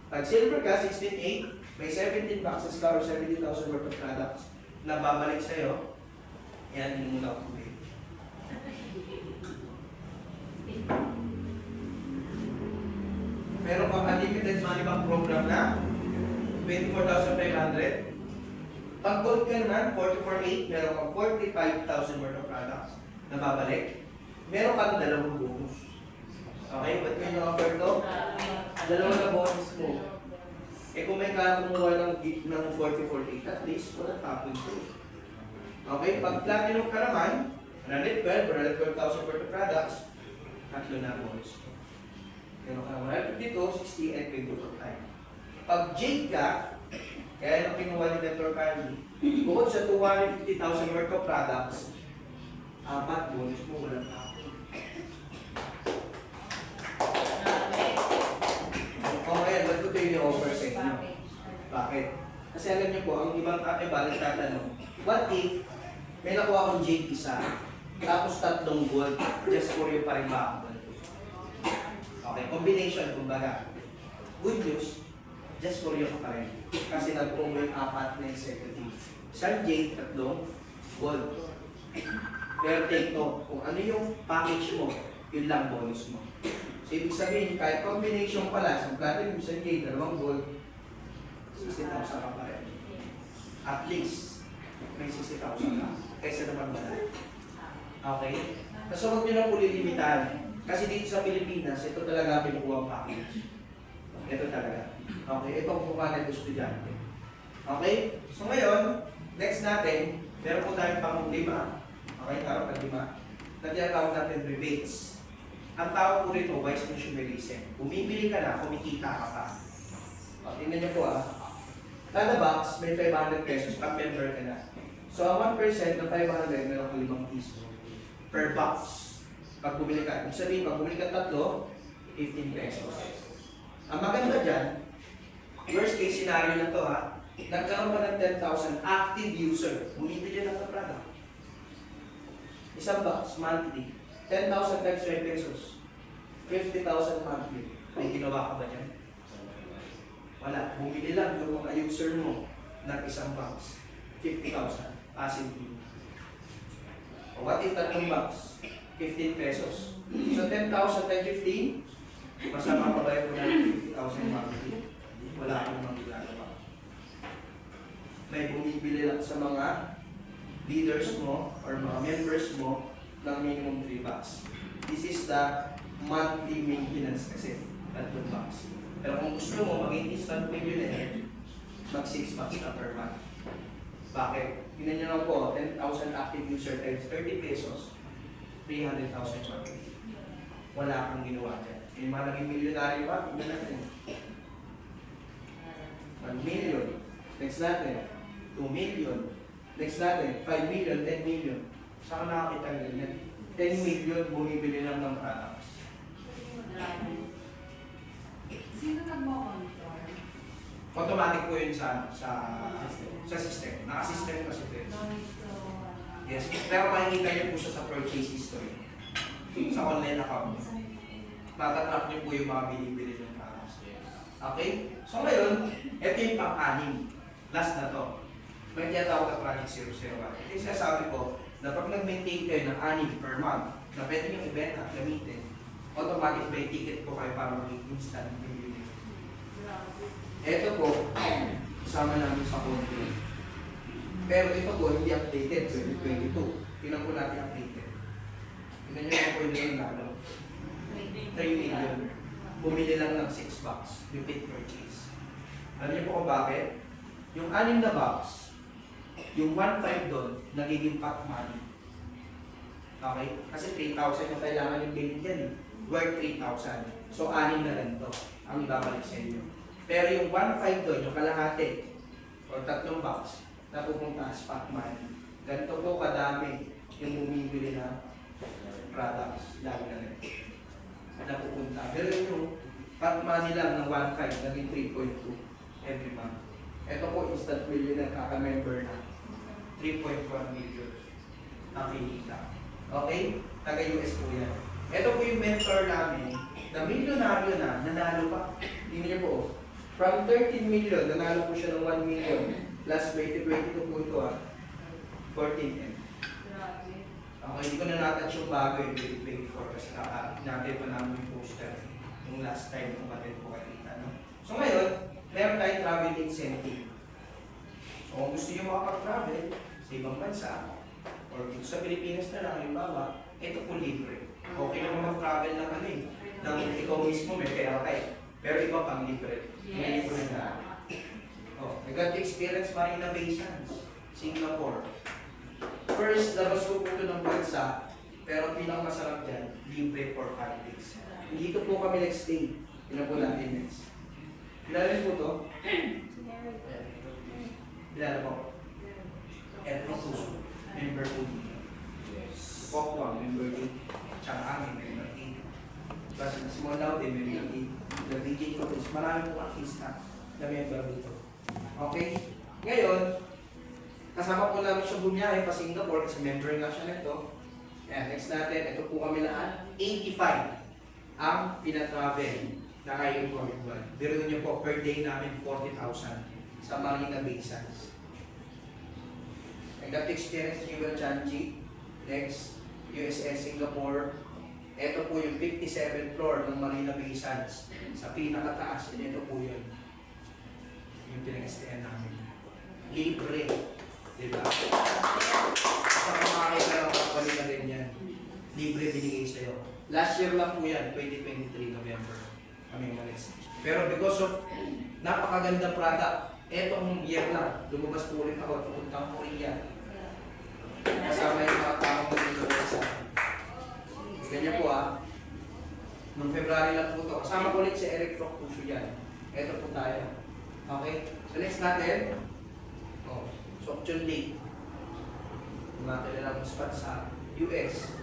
Pag silver ka, 16,800, may 17 boxes ka or 70,000 worth of products na babalik sa'yo. Yan, yung muna ako. Meron pang unlimited money bank program na 24,500. Pag gold ka naman, 44,800, meron kang 45,000 worth of products na babalik. Meron kang dalawang bonus. Okay, ba't kayo na-offer to? Dalawa na bonus mo. Eh kung may kaya kumuha ng 44,800, at least wala tapon to. Okay, pag platinum ka naman, 112,000 worth of products, tatlo na bonus mo. Meron ka 152, 60, and 20 for time. Pag jade ka, Kaya yung kinuha ni Dr. Carly, bukod sa 250,000 worth of products, 4 bonus mo walang tao. Okay, ba't ko ito yung offer sa inyo? Bakit? Kasi alam niyo po, ang ibang iba nagtatanong, what if may nakuha akong jade isa, tapos 3 gold, just for you pa rin ba ako? Okay, combination, kumbaga. Good news, just for you pa rin. Kasi nag-promo yung 4 na executive. Isang jade, 3 gold. Pero take note, kung ano yung package mo, yun lang bonus mo. So, ibig sabihin, kahit combination pala, sa platinum, isang jade, 2 gold, 60,000 ka pa rin. At least, may 60,000 ka. Kaysa naman wala. Okay? So, huwag nyo lang po lilimitahan. Kasi dito sa Pilipinas, ito talaga pinukuha ang package. Ito talaga. Okay? Ito ang mukha ng estudyante. Okay? So, ngayon, next natin, meron po tayong pang 5. Okay? Tawag na 5. Na tinatawag natin rebates. Ang tawag po rito, wise consumerism. Bumibili ka na, kumikita ka pa. O, tingnan niyo po Kada box, may 500 pesos pag member ka na. So, ang 1% ng 500, meron kang 5 piso per box. Pag bumili ka. Ibig sabihin, pag bumili ka 3, 15 pesos. Ang maganda dyan, worst case scenario na to nagkaroon pa ng 10,000 active user. Bumibili lang ng product. Isang box, monthly. 10,000 times 20 pesos. 50,000 monthly. May ginawa ka ba dyan? Wala. Bumili lang yung mga user mo ng isang box. 50,000. Passively. O what if 3 box? 15 pesos. So 10,000 times 15, masama pa ba yung 50,000 monthly? Wala akong magigagawa. May bumibili lang sa mga leaders mo or mga members mo ng minimum 3 bucks. This is the monthly maintenance kasi, 3 bucks. Pero kung gusto mo maging instant millionaire, mag 6 bucks na per month. Bakit? Tingnan nyo lang po, 10,000 active user times 30 pesos, 300,000 monthly. Wala kang ginawa dyan. Yung mga naging milyonaryo pa, tingnan natin. 1 million. Next natin, 2 million. Next natin, 5 million, 10 million. Saan ka nakakita ng ganyan? 10 million, bumibili lang ng products. Sino nagmo-monitor? Automatic po yun sa system. Naka-system kasi ito. Yes. Pero makikita niyo po siya sa purchase history. Sa online account. Matatrack niyo po yung mga binibili ng products. Okay? So ngayon, ito yung pang-anim. Last na to. May tinatawag na Project 001. Ito yung sinasabi ko na pag nag-maintain kayo ng 6 per month na pwede nyo i-benta at gamitin, automatic may ticket po kayo para maging instant millionaire. Ito po, kasama namin sa konti. Pero ito po, hindi updated, 2022. Tingnan po natin updated. Tingnan nyo po yung lalo. 3 million. Bumili lang ng 6 bucks. Repeat purchase. Alam niyo po kung bakit? Yung 6 na box, yung 1.5 doon, nagiging pot money. Okay? Kasi 3,000 yung kailangan yung bilhin yan worth 3,000. So, 6 na lang to ang ibabalik sa inyo. Pero yung 1.5 doon, yung kalahati, o 3 box, na pupunta sa pot money. Ganito po kadami yung bumibili na products, lalo na rin. Na pupunta. Pero yung pot money lang ng 1.5, naging 3.2 every month. Ito po, instant millionaire kaka-member na 3.1 million ang kinita. Okay? Taga-US po yan. Ito po yung mentor namin na milyonaryo na, nanalo pa. Tingnan niyo po, from 13 million, nanalo po siya ng 1 million. Last 2022 po ito 14M. Okay, hindi ko na natouch yung bago yung 2024 kasi natin pa namin yung poster yung last time kung batin po kayo kita. So ngayon, meron tayong travel incentive. So kung gusto nyo makapag-travel sa ibang bansa or dito sa Pilipinas na lang, halimbawa, ito po libre. Okay naman mag-travel na kami. Nang ikaw mismo may pera kayo. Pero iba pang libre. May libre na. Oh, nag-experience Marina Bay Sands, Singapore. First, labas ko po ito ng bansa, pero pinakamasarap dyan, libre for 5 days. Dito po kami nag-stay. Tingnan po natin next. Kilala po to? Kilala po. Edro Puso. Member po dito. Pokwa, member din. Tsaka amin, member din. Kasi sa small out din, member din. The DJ ko is marami po artista na member dito. Okay? Ngayon, kasama po namin siya bumiyahe pa Singapore kasi member nga siya nito. Ayan, next natin, ito po kami lahat. 85 ang pinatravel na kayo worldwide. Biro niyo po, per day namin 40,000 sa Marina Bay Sands. I got experience ni Will Chanji. Next, USS Singapore. Ito po yung 57th floor ng Marina Bay Sands. Sa pinakataas, ito po yun. Yung pinag-stayan namin. Libre. Diba? Sa kumakita ng kapali na rin yan. Libre binigay sa'yo. Last year lang po yan, 2023 November. Kami umalis. Pero because of napakaganda product, etong year lang, lumabas po ulit ako, pupuntang Korea. Kasama yung mga tao ko dito sa ganyan po Noong February lang po ito. Kasama ko ulit si Eric Frock Puso yan. Ito po tayo. Okay? So next natin. Sokchon Lake. Makilala mong spot sa US.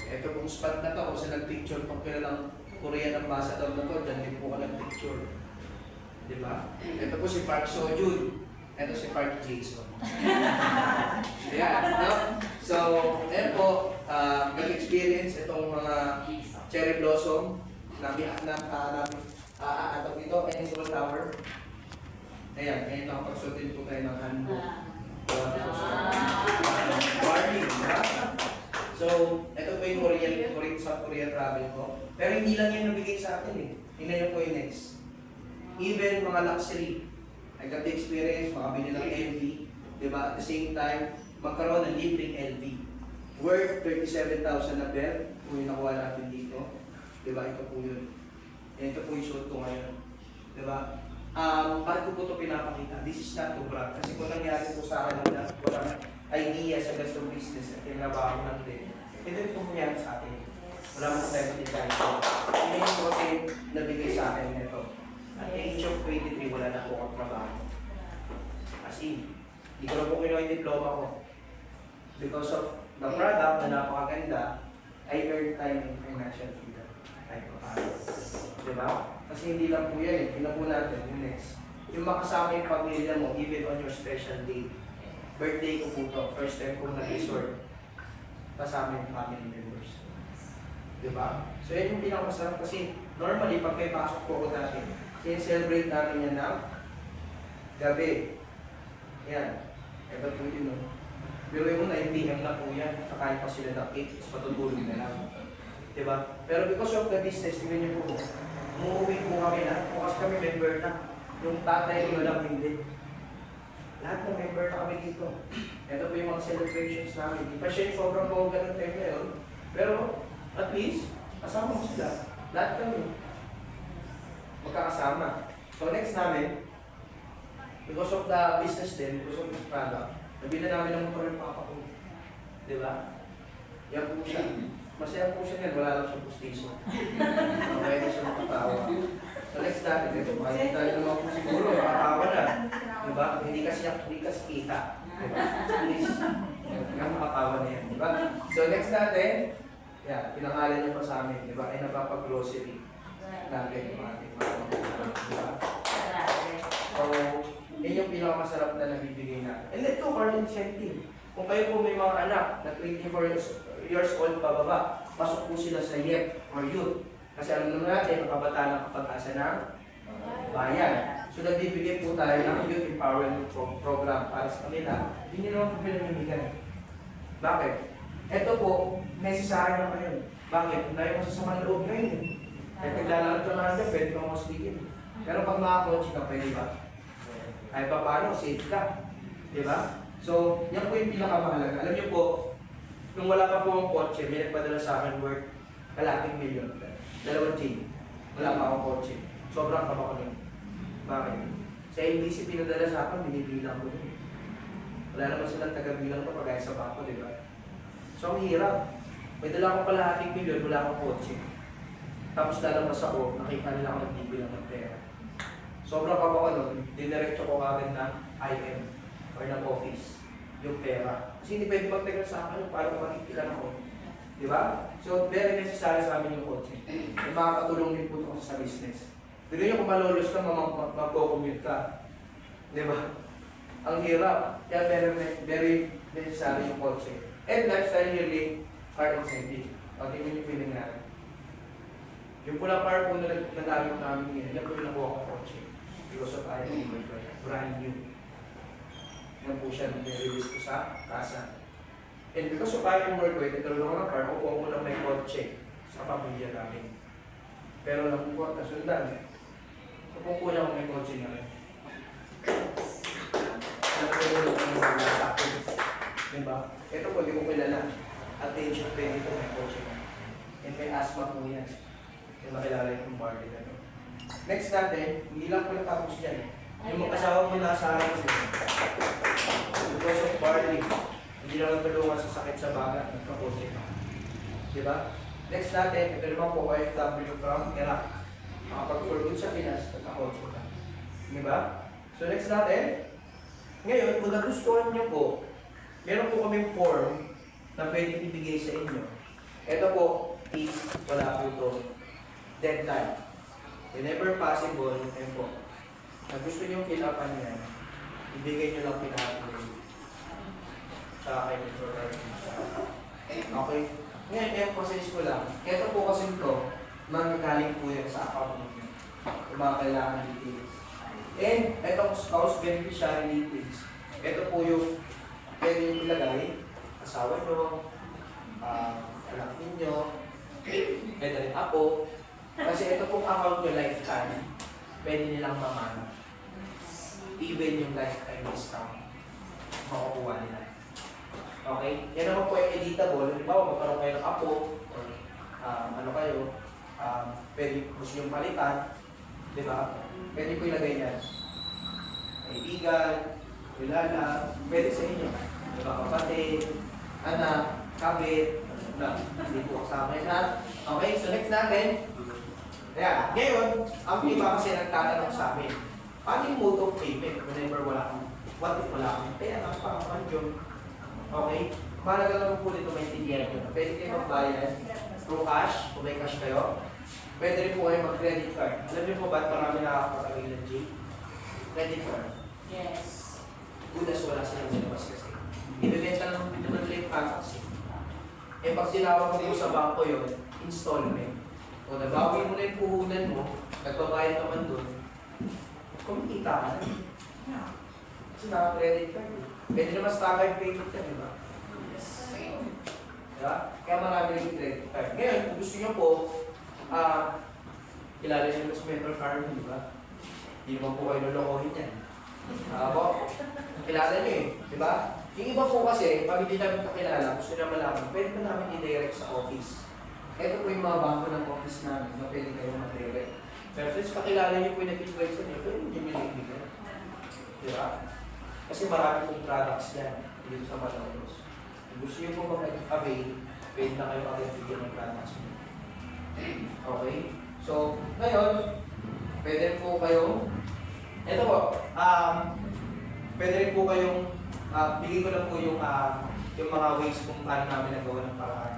Ito pong spot na to, kasi nag-picture pang kilalang Korean ambassador na to, dyan din po ka nag-picture. Diba? Ito po si Park Seo-joon. Ito si Park Jason. Ayan, no? So, ayan po, nag-experience itong mga cherry blossom na atap ito, Ennisol Tower. Ayan, ngayon nakapagsutin po tayo ng handbook. Warning, ha? So, ito po yung South Korea travel ko. Pero hindi lang yan nabigay sa atin eh. Tingnan niyo po yung next. Even mga luxury. I got the experience, makabili ng LV. Diba? At the same time, magkaroon ng libreng LV. Worth 37,000 na belt. Kung yung nakuha natin dito. Diba? Ito po yun. Ito po yung suit ko ngayon. Diba? Bakit ko po ito pinapakita? This is not to brag. Kasi kung nangyari po sa akin na walang idea sa ganitong business at tinabaho ng din, ito yung pumunyan sa akin. Wala mo tayo design ko. Ito yung protein na bigay sa akin nito. At age of 23, wala na po akong trabaho. As in, hindi ko na po kinuha yung diploma ko. Because of the product na napakaganda, I earned time in financial freedom. Kahit pa paano. Diba? Kasi hindi lang po yan eh. Hindi po natin. Yung next. Yung makasama yung pamilya mo, even on your special day. Birthday ko po to. First time ko na-resort. Kasama yung family members. Diba? So yan yung pinakamasarap kasi normally pag may pasok po ako dati, sineselebrate namin yan na gabi. Yan. Ito po yun. No? Pero yung 9 PM na po yan. Kakain pa sila ng 8. Tapos patutulog na lang. Diba? Pero because of the business, tingnan niyo po. Umuwi po kami na. Bukas kami member na. Yung tatay ko lang hindi. Lahat ng member na kami dito. Ito po yung mga celebrations namin. Di pa siya yung sobrang bongga ng time na yun. Pero at least, kasama mo sila. Lahat kami. Magkakasama. So next namin, because of the business din, because of the product, nabila namin ng motor yung papa ko. Diba? Yan po siya. Masaya po siya yan, wala lang siya pustiso. Pwede siya makatawa. So next natin, ito, makikita niyo naman po siguro, makatawa na. Diba? Hindi kasi kita. Diba? Please. Yan, makatawa na yan. Diba? So next natin, yan, pinangalan niyo pa sa amin. Diba? Ay napapag-grocery natin yung ating mga mga. Diba? So, yun yung pinakamasarap na nabibigay natin. And ito, car incentive. Kung kayo po may mga anak na 24 years old pababa, pasok po sila sa YEP or youth. Kasi alam naman natin, ang kabataan ng kapag-asa ng bayan. So nagbibigay po tayo ng youth empowerment program para sa kanila. Hindi naman po pinamimigay. Bakit? Ito po, necessary na ngayon. Bakit? Dahil masasamang loob ngayon eh. Kahit naglalakad ka na natin, pwede kang masligin. Pero pag makakotse ka, pwede ba? Kahit pa paano, safe ka. Diba? So, yan po yung pinakamahalaga. Alam niyo po, nung wala pa po ang kotse, may nagpadala sa akin worth kalating milyon. 2 G. Wala pa akong kotse. Sobrang kaba ko nun. Bakit? Sa LBC pinadala sa akin, binibilang ko nun. Wala naman silang taga-bilang ko pagaya sa bako, di ba? So, ang hirap. May dala akong kalating milyon, wala akong kotse. Tapos lalabas ako, nakita nila ako nagbibilang ng pera. Sobrang kaba ko nun, diniretso ko agad na IM or ng office, yung pera. Kasi hindi pwede magtagal sa akin para makikita ako. Di ba? So, very necessary sa amin yung kotse. At makakatulong din po ito kasi sa business. Hindi nyo kung malolos ka, mag-commute ka. Di ba? Ang hirap. Kaya very necessary yung kotse. And lifestyle yearly car incentive. O, tingnan nyo feeling natin. Yung pulang car po na nagamit namin ngayon, yan po yung nakuha kong kotse. Because of IM, brand new. Yan po siya, nire-release ko sa kasa. And because of IM work ko, ito lang ng car, kukuha ko lang may kotse sa pamilya namin. Pero lang po, nasundan. So, kukuha ko may kotse na rin. Nagpulong ko ng mga sa akin. Diba? Ito po, di ko kilala. Attention pay dito, may kotse na. And may asthma po yan. Yung makilala yung barley na ito. Next natin, hindi lang po natapos yan. Yung mga kasama mo nasa harap nyo. Because of barley, hindi lang natulungan sa sakit sa baga, nagkakotse na. Diba? Next natin, ito naman po OFW from Iraq. Makapag-for good sa Pinas, nagkakotse na. Diba? So next natin, ngayon, kung nagustuhan nyo po, meron po kaming form na pwedeng ibigay sa inyo. Ito po is, wala po ito, deadline. Whenever possible, ayun po, na gusto nyo fill upan yan, ibigay nyo lang pinaka-play sa akin ito. Okay? Ngayon, emphasize ko lang. Ito po kasi ito, manggagaling po yan sa account ninyo. Yung mga kailangan details. And, itong spouse beneficiary details. Ito po yung pwede yung ilagay, asawa nyo, anak ninyo, pwede rin apo. Kasi ito pong account nyo lifetime, pwede nilang mamana. Even yung lifetime discount, makukuha nila. Okay? Yan naman po yung editable. Halimbawa, magkaroon kayo ng apo, or ano kayo, pwede gusto yung palitan, di ba? Pwede ko ilagay yan. Kaibigan, kilala, pwede sa inyo. Di ba? Kapatid, anak, kabit, hindi po kasama yan. Okay, so next natin. Ayan, ngayon, ang iba kasi nagtatanong sa amin, paano yung mode of payment whenever wala kang, what if wala kang pera, pang-manjong? Okay? Mahalaga naman po dito maintindihan nyo. Pwede kayo magbayad through cash, kung may cash kayo. Pwede rin po kayo mag-credit card. Alam niyo po ba't marami nakakapagawin ng G? Credit card. Yes. Good as wala silang sinabas kasi. Ibibenta lang naman nila yung contacts. Eh pag sinawag mo sa bangko yun, installment. O nabawi mo na yung puhunan mo, nagbabayad naman doon, kumikita ka na. Kasi naka-credit card. Pwede naman staggered payment ka, di ba? Yes. Diba? Kaya marami rin yung credit card. Ngayon, kung gusto nyo po, kilala nyo yung mental card mo, di ba? Hindi naman po kayo lolokohin yan. Po, kilala nyo eh, di ba? Yung iba po kasi, pag hindi namin kakilala, gusto nyo malaman, pwede pa namin i-direct sa office. Ito po yung mga bangko ng office namin na pwede kayo mag-direct. Pero since kakilala nyo po yung nag-invite sa inyo, pwede nyo binibigyan. Di ba? Kasi marami pong products yan dito sa Matalos. Kung gusto nyo po mag-avail, pwede na kayo mag-bigyan ng products nyo. Okay? So, ngayon, pwede po kayong, ito po, pwede rin po kayong, bigay ko lang po yung mga ways kung paano namin nagawa ng paraan.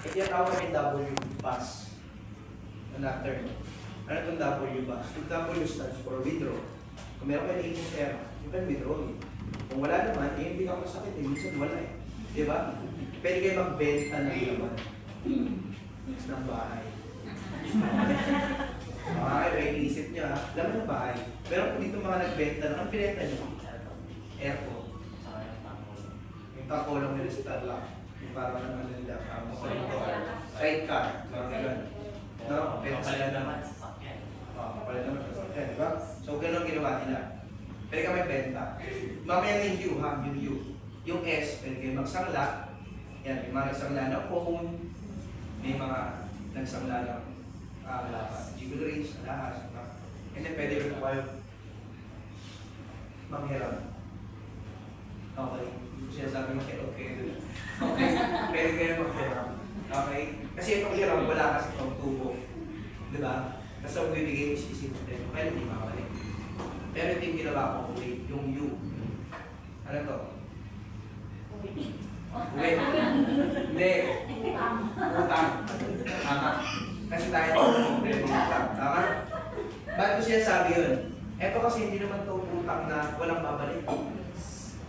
Ito yung tawag namin W-Bus. Na term. Ano itong W-Bus? Yung W stands for withdraw. Kung meron kayo na pera, you can withdraw it. Kung wala naman, eh, hindi ka masakit eh. Minsan wala eh. Di ba? Pwede kayo magbenta ng laman. Ng bahay. May iisip nyo ha. Laman ng bahay. Pero kung dito mga nagbenta na, ang pinenta nyo? Aircon. Yung takolong nila sa Tarlac. Yung parang ano nila. Sidecar. Mga ganun. No? Benta sila naman. Kapalit naman sa sakyan, di ba? So, ganun ginawa nila. Pwede ka may benta. Mamaya yung U ha, yung U. Yung S, pwede kayo magsangla. Yan, may mga nagsangla na phone. May mga nagsangla ng jewelries, alahas. And then pwede rin po kayo manghiram. Okay. Siya sabi mo kayo, okay. Okay. Pwede kayo manghiram. Okay. Kasi itong hiram, wala kasi itong tubo. Di ba? Kasi kung bibigay yung specific din, kaya hindi makakalik. Pero ito yung ginawa ko, okay, yung U. Ano to? Wait. Hindi. Utang. Tama. Kasi tayo problema ng utang. Tama? Bakit ko siya sabi yun? Eto kasi hindi naman to utang na walang babalik.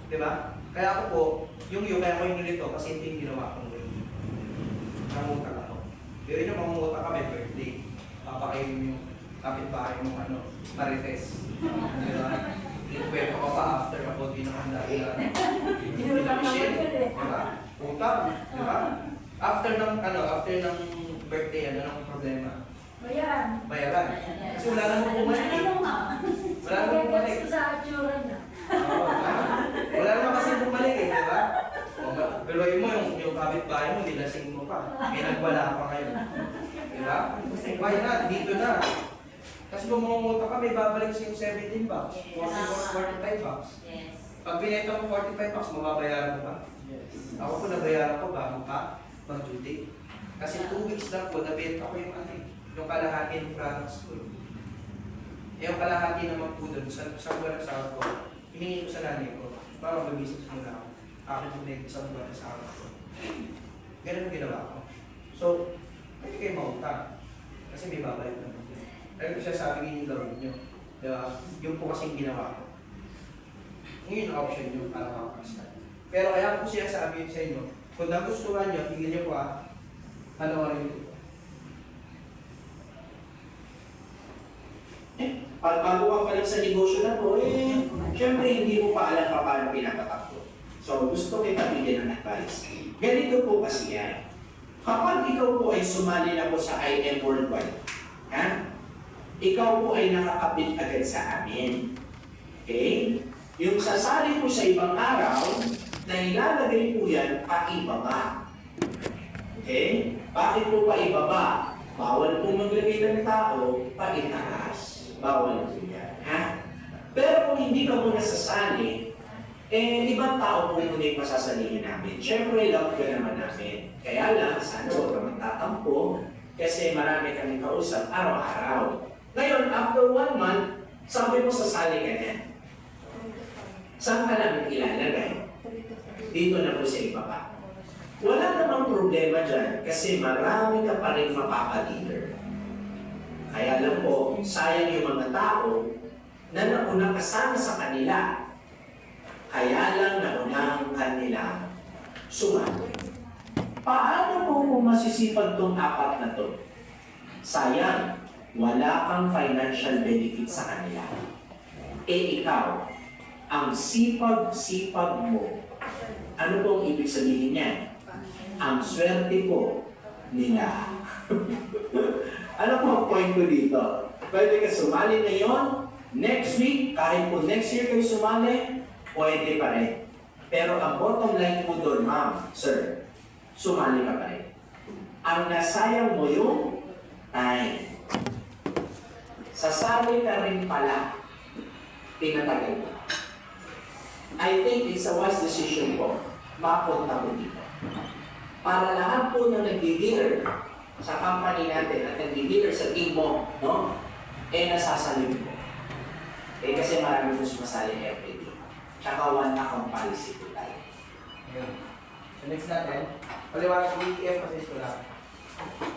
Diba? Kaya ako po, yung kaya ko yung nilito kasi hindi yung ginawa kong way. Nangutang ako. Pero yun yung mangungutang kami birthday. Papakain yung kapitbahay mong marites. Diba? Ikwento ko pa after ako din naman dahil Inutang naman yun eh. diba? Utang, diba? After ng birthday, ano ang problema? Bayaran. Bayaran. Kasi wala namang bumalik eh. Wala namang bumalik. Sa atsura na. Oo, tama. Wala naman kasi bumalik eh, diba? Pero yun mo, yung kapitbahay mo, nilasing mo pa. May nagwala pa kayo. Diba? Why not? Dito na. Kasi kung mangungutang ka, may babalik sa yung 17 bucks, 45 bucks. Yes. Pag binenta mo 45 bucks, mababayaran mo ba? Ako po nabayaran ko bago pa mag-due date. Kasi 2 weeks lang po, nabenta ko yung yung kalahati ng products ko. Yung kalahati naman po doon, sa buwan ng sahod ko, hiningi ko sa nanay ko, para mag-business muna ako. Akin po na sa buwan ng sahod ko. Ganun ang ginawa ko. So, pwede kayo mautang. Kasi may babalik naman. Kaya ko siya sabi yung gawin nyo. Diba? Yung po kasing ginawa ko. Yun yung option nyo para makakasal. Pero kaya po siya sabi sa inyo, kung nagustuhan nyo, tingin nyo po panoorin nyo. Pag bago ka pa lang sa negosyo na to, syempre hindi mo pa alam pa paano pinapatakbo. So, gusto kita bigyan ng advice. Ganito po kasi yan. Kapag ikaw po ay sumali na po sa IM Worldwide, ikaw po ay nakakabit agad sa amin. Okay? Yung sasali po sa ibang araw, na ilalagay po yan paibaba. Okay? Bakit po paibaba? Bawal po maglagay ng tao paitaas. Bawal po yan. Pero kung hindi ka po nasasali, ibang tao po muna yung masasalihin namin. Siyempre, love ka naman namin. Kaya lang, sana huwag ka magtatampo kasi marami kami kausap araw-araw. Ngayon, after 1 month, sabi mo sasali ka na. Saan ka namin ilalagay? Dito na po sa ibaba. Wala namang problema dyan kasi marami ka pa rin mapapalider. Kaya lang po, sayang yung mga tao na nauna kasama sa kanila. Kaya lang naunang kanila sumali. Paano po kung masisipag tong 4 na to? Sayang, wala kang financial benefit sa kanila. Ikaw, ang sipag-sipag mo, ano pong ibig sabihin niyan? Ang swerte po nila. Ano po ang point ko dito? Pwede ka sumali ngayon, next week, kahit po next year kayo sumali, pwede pa rin. Pero ang bottom line po doon, ma'am, sir, sumali ka pa rin. Ang nasayang mo yung time. Sasali ka rin pala, tinatagal mo. I think it's a wise decision po, mapunta mo dito. Para lahat po na nag-dealer sa company natin at nag-dealer sa team mo, no? Nasasalim po. Kasi marami po sumasali everyday. Tsaka one account policy po tayo. Ayun. So next natin, paliwanag ko i-emphasize ko lang.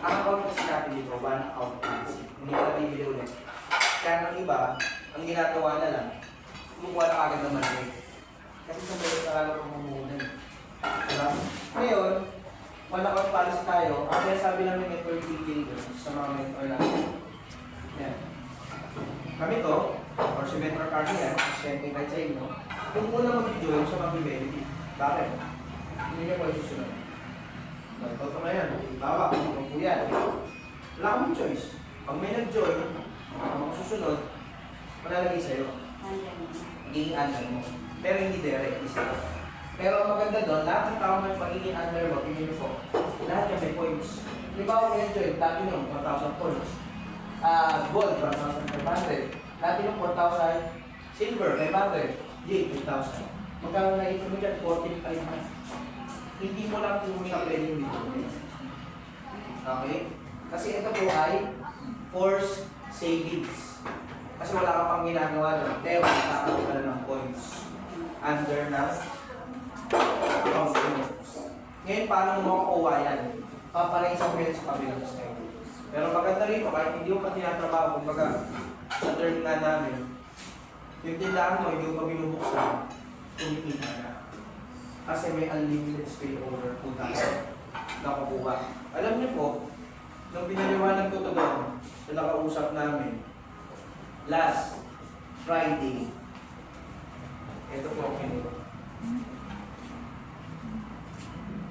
Ang account kasi natin dito, one account policy. Hindi ka nabibili ulit. Kaya ng iba, ang ginagawa na lang, kumukuha na agad ng money. Kasi sa mga saralo kong mumunan. Diba? Ngayon, one account policy tayo, ang sinasabi namin network detail sa mga mentor natin. Yan. Kami to, or si mentor card yan, siyempre kahit sa inyo, kung muna mag-join siya mag-benefit. Bakit? Hindi niya pwede susunod. Nagtoto na yan, bawa, kung po yan. Wala kang choice. Pag may nag-join, ang susunod, malalagay sa'yo. I-answer mo. Pero hindi direct, isa. Pero ang maganda doon, lahat ng tao na magiging under mo, pinili ko, lahat yung may points. Di ba ako nag-join, dati nung 1,000 points. Gold, 1,500. Dati nung 4,000, silver, 500. Jade, 2,000. Magkano na ito mo dyan, 14,500. Hindi mo lang po siya pwedeng dito. Okay? Kasi ito po ay forced savings. Kasi wala ka pang ginagawa doon. Pero magkakaroon ka na ng points. under ng foundation. Ngayon, paano mo makukuha yan? Paparaisa mo yan sa kabilang side. Pero maganda rito, kahit hindi mo pa tinatrabaho, kumbaga, sa term nga namin, yung tindahan mo, hindi mo pa binubuksan, kumikita na. Kasi may unlimited spillover po tayo nakukuha. Alam niyo po, nung pinaliwanag ko ito doon, sa nakausap namin, last Friday, ito po ang kinuha.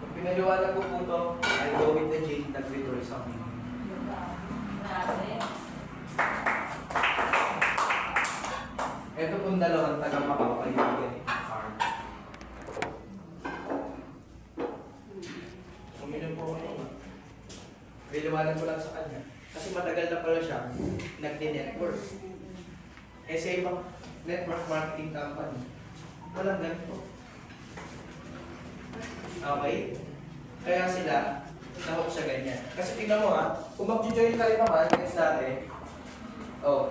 Nung pinaliwanag ko po ito, I go with the J, nag-withdraw sa amin. Grabe. Ito pong dalawang taga-makakaibigan ni Carl. Uminom po ako nung piliwanan ko lang sa kanya. Kasi matagal na pala siya nagdi-network. Eh sa ibang network marketing company, walang ganito. Okay? Kaya sila nahok sa ganyan. Kasi tingnan mo ha, kung mag-join ka rin naman, next natin, oh,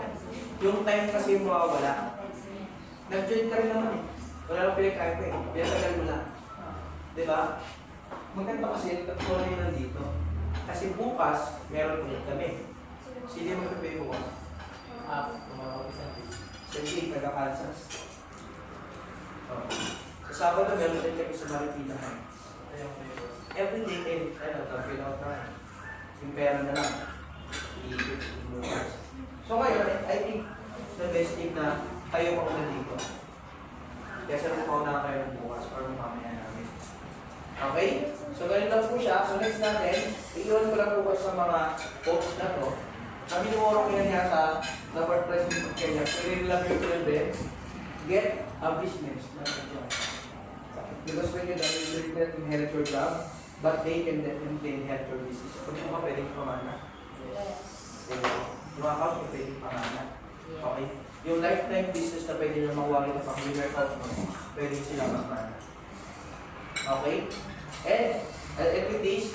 yung time kasi yung mawawala. Nag-join ka rin naman eh. Wala lang pinag-kahit eh. Pinatagal mo lang. Diba? Maganda kasi kung ano yung nandito. Kasi bukas, meron ulit kami. Sino yung magpapay bukas? Tumawag isa. Sige, taga-Kansas. Oh. Sa Sabado, meron din kami sa Maripina Heights. Every day, tapil out na. Yung pera na lang. I-ibig bukas. So ngayon, I think the best thing na kayo mauna dito. Kesa rin mauna kayo ng bukas or mamaya namin. Okay? So ganun lang po siya. So next natin, iiwan ko lang po sa mga posts na to. Kami numuro ko yan yata na WordPress ng Kenya. Pwede lang yung children, get a business, not a job. Because when you're done, you will inherit your job, but they can definitely inherit your business. Kung mo ka pwedeng pamana. Yung account mo pwedeng pamana. Okay? Yung lifetime business na pwede nyo makuha rin pang winner account mo, pwede sila pamana. Okay? And, at this,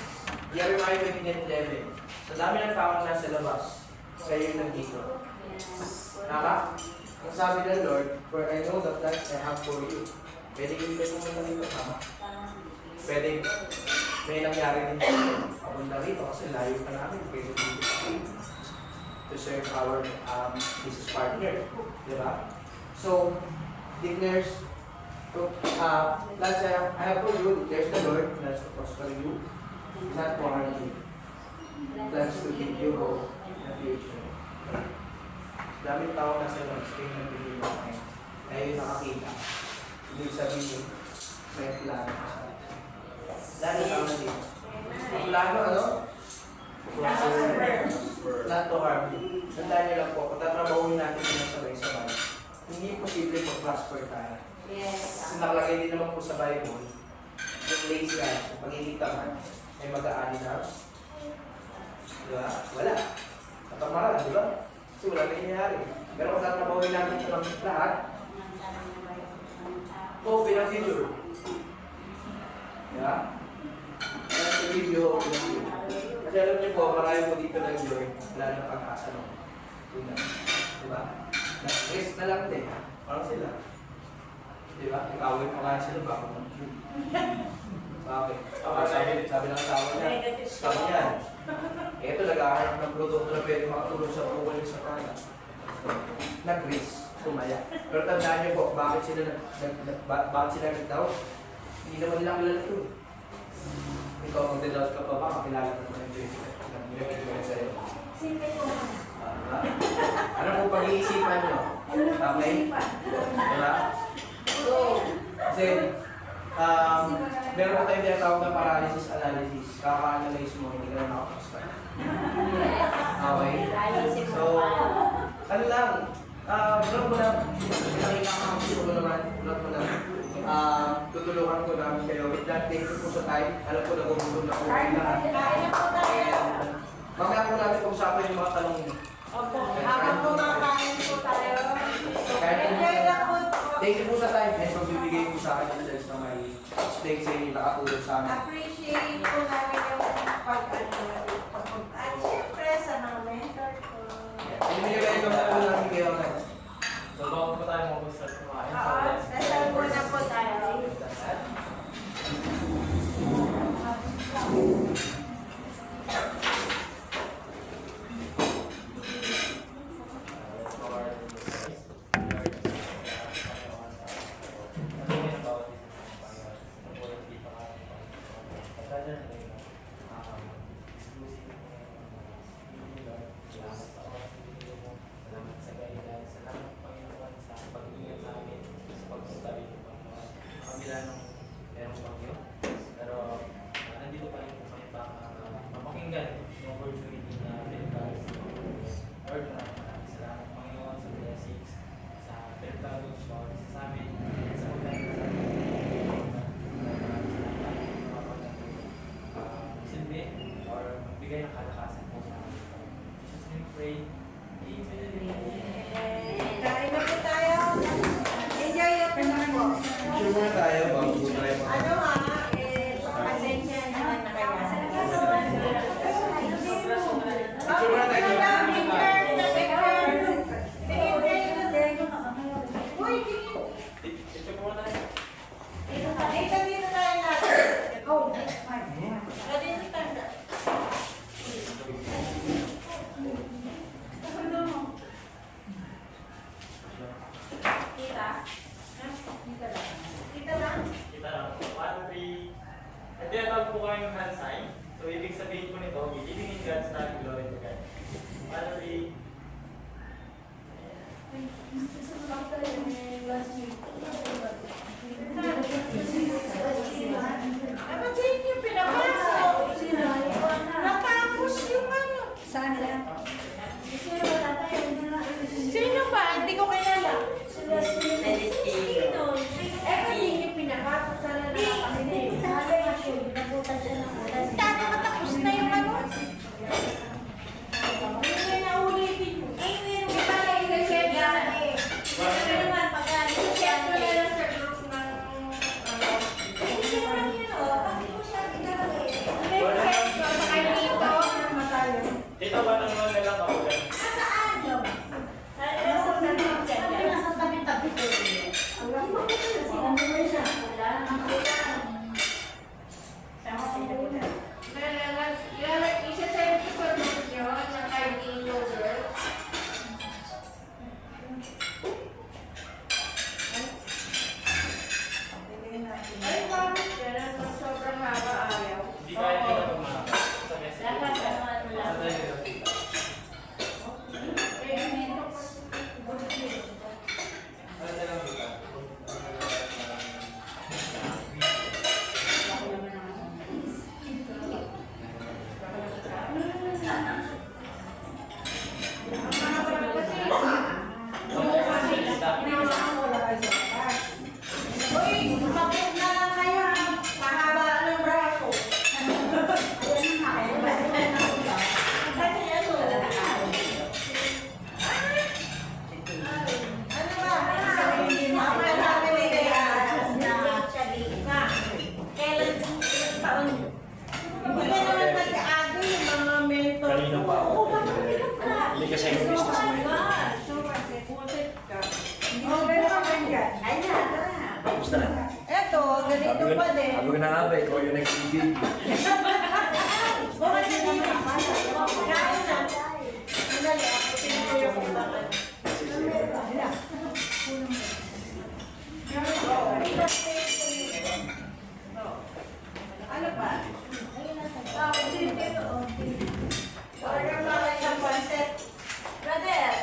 Jeremiah 29:11. Sa dami ng tao na nasa labas, kayo yung nandito. Tama? Ang sabi ng Lord, for I know the plans I have for you. Pwede yung pwede mo nandito, tama? Pwede, may nangyari din dito. Papunta rito kasi layo pa namin. Pwede dito to serve our business partner. Diba? So, declares, plans I have for you, declares the Lord, plans to prosper you, not to harm you. Plans to give you hope in the future. Daming tao na sa screen ng video natin. Kaya yung nakakita. Ibig sabihin, may plano ka sa atin. Lalo tao na dito. Ang plano, ano? Not to harm you. Tandaan nyo lang po, kung tatrabahuin natin yung sabay-sabay, hindi posible mag-prosper tayo. Kasi nakalagay din naman po sa Bible, yung lazy guys, yung pagiging tamad, ay mag-aani na. Diba? Wala. Katamaran, diba? Kasi wala na nangyayari. Pero kung tatrabahuin natin ito lang lahat, open ang future. Diba? Kaya sa video, open ang future. Kasi alam niyo po, marami po dito nag-join, wala na pag-asa nung una. Diba? Rest na lang din. Parang sila. Diba? Ikawin pa nga sila baka mag-join. Bakit? Sabi ng asawa niya, scam yan. Ito, nag-aharap ng produkto na pwede makatulong sa uwaling sa kanya. Nag-risk, sumaya. Pero tandaan niyo po, bakit sila nag-doubt? Hindi naman nila kilala ito. Ikaw, mag-doubt ka pa ba? Makilala ka naman yung nag-recommend sa'yo. Ano po pag-iisipan nyo? Okay? Diba? So, kasi, meron po tayong tinatawag na paralysis analysis. Kaka-analyze mo, hindi ka na nakapasta. Okay? So, ano lang, vlog mo lang. Pinakikakakampi ko naman, vlog mo lang. Tutulungan ko namin kayo. With that, thank you po sa time. Alam ko nagugutom na po kayo lahat. Mamaya po natin pag-usapan yung mga tanong niyo. Opo, habang kumakain po tayo. Enjoy the food po. Thank you po sa time and pagbibigay po sa akin ng church na may stay sa inyo nakatulong sa amin. Appreciate po namin yung at syempre sa mga mentor ko. Pinibigay ko na po namin kayo. So, So, bago po tayo mag-start kumain. Oo, dasal muna po tayo. Salamat sa guidance, salamat Panginoon sa pag-ingat sa amin, sa pag-study ng Panginoon. Kabila ng merong bagyo, pero nandito pa rin po kami para mapakinggan yung opportunity na pinagkakas sa Panginoon. Lord, maraming salamat Panginoon sa blessings, sa pinagkakas sa amin, sa pagkakas sa amin. Silbi or magbigay ng kalakasan po sa amin. Jesus name pray. Kain na po tayo. Enjoy your food po. Sure muna tayo, bago po tayo Ano pasensya naman na kaya. Sure muna tayo. Kita lang? Kita lang. 1, 3. At tinatawag po kayo ng hand sign. So, ibig sabihin po nito, believing in God's time, glory to God. 1, 3. Dapat din yung pinapasok. Natapos yung ano. Sana. Sino ba? Hindi ko kilala. Sino? Everything yung pinapasok. Sana nakakasinig. Sana matapos na yung ano. Hindi na ulitin mo. Di ba na i-share yan eh. Ito naman, pag-share ko na lang sa group ng Dito ba naman na lang ako dyan? Sobrang haba ayaw. Hindi kaya kita pag makakita. Sa message. Dapat ano lang. Sa tayo nila dito. Ano na lang dito? Uy, kapit na lang kayo. Mahaba ng braso. Kasi ano? Ano ba? Mamaya sabi ni Kaya na kailan taon? Hindi ka naman nag-aago yung mga mentor. Kanina pa ako. Hindi kasi yung business mo yun. Kamusta na? Eto, ganito pa din. Sabi ko na nga ba, ikaw yung nag-ibig. Bakit hindi mo kain na? Sandali, ako tinutuyo ko bakit. Ano pa? Order pa kayo ng pancit. Brother!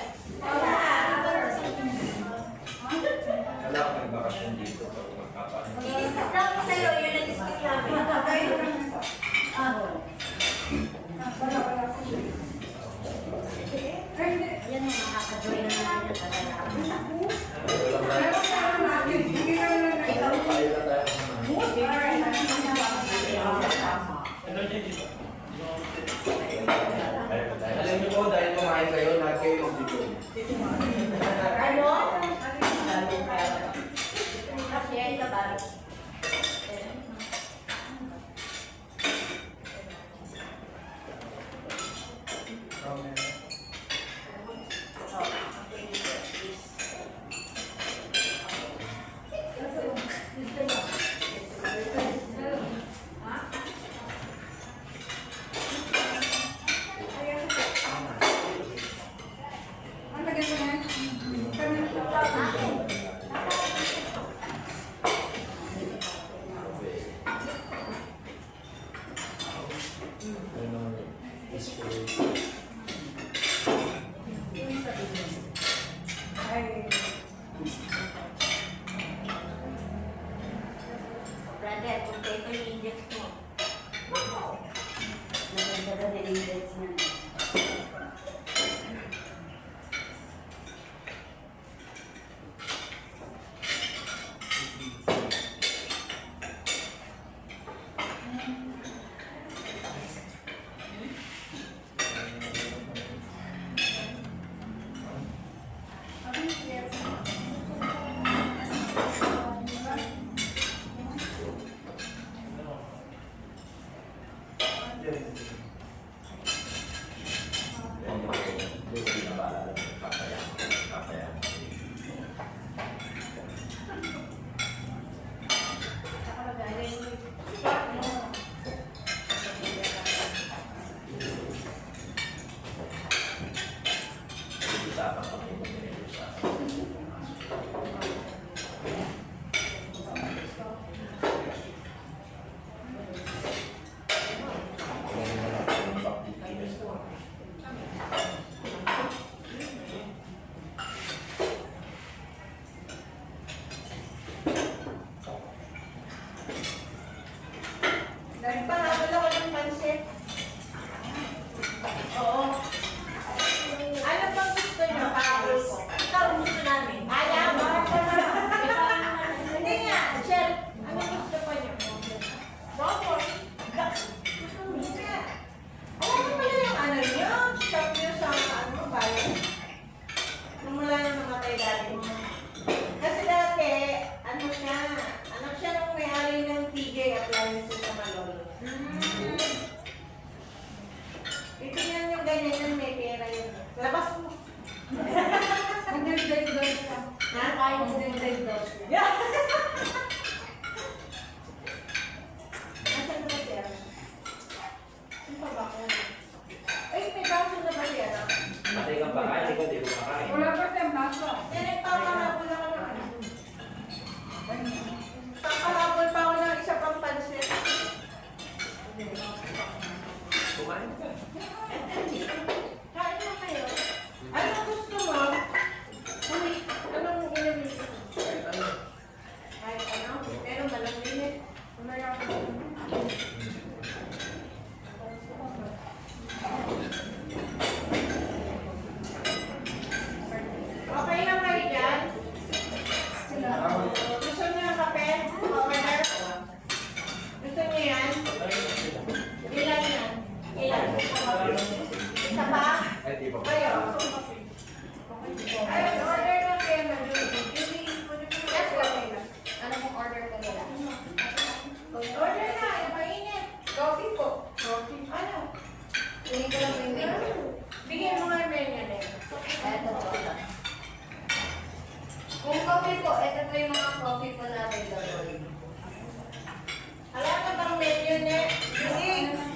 Wala akong may bakasyon dito pag magkapaan. Tapos sa'yo, yun nag-skip namin. Yan ang makaka-join na natin ang Ano dyan dito? Alam niyo po, dahil kumain kayo, lahat kayo mag-video. Ano? Kasi ka ba? Brother, kung ito yung index mo. Maganda na din index na. Nagpahabol ako ng pansit. Oo. Ano bang gusto niyo? Pahabol ko. Ikaw ang gusto namin. Ayaw mo? Hindi nga. Shell, ano gusto pa niyo? Bobo. Hindi nga. Alam mo pala yung ano niyo? Shop niyo sa ano, bayan. Nung wala nang namatay dati. Kasi dati, ano siya nung may-ari ng TJ Appliances sa Malol. Titingnan yung ganyan yung may pera yun. Labas mo. Mag-dive-dive ka. Ha? Ay, mag-dive-dive ka. Yeah. Nasaan na ba siya? Saan pa ba ako? Ay, may baso na ba siya? Matay kang pakain, ikaw di mo makain. Wala pa tayong baso. Eh, nagpapahabol ako ng ano. Papahabol pa ako ng isa pang pansit. Kumain ka. Kain mo kayo. Anong gusto mo? Uy, anong inumin? Kahit ano? Pero malamig. Umaya ko. Okay lang kayo dyan? Gusto niyo ng kape? Order? Gusto niyo yan? Ilan yan? Ilan? Isa pa? Kayo? Ay, order na kayo na yes, okay na. Ano mong order ka nila? Order na, mainit. Coffee po. Coffee. Ano? Hindi ko lang yung menu. Bigyan mo nga yung menu na yun. Eto po. Kung coffee po, ito po yung mga coffee po natin gagawin. Alam ka bang menu na?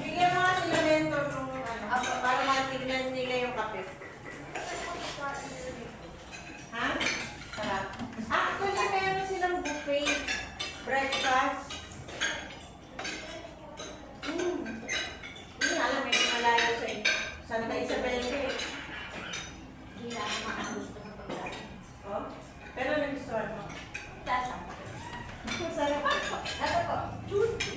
Bigyan mo nga sila mentor nung ano, para matignan nila yung kape. Ha? Sarap. Actually, meron silang buffet. Breakfast. Hindi alam, may malayo sa Santa Isabel ka eh. Hindi na ako makagusto ng pagkain. Oh? Pero nagustuhan mo. Tasa. Masarap. Ano po? Juicy.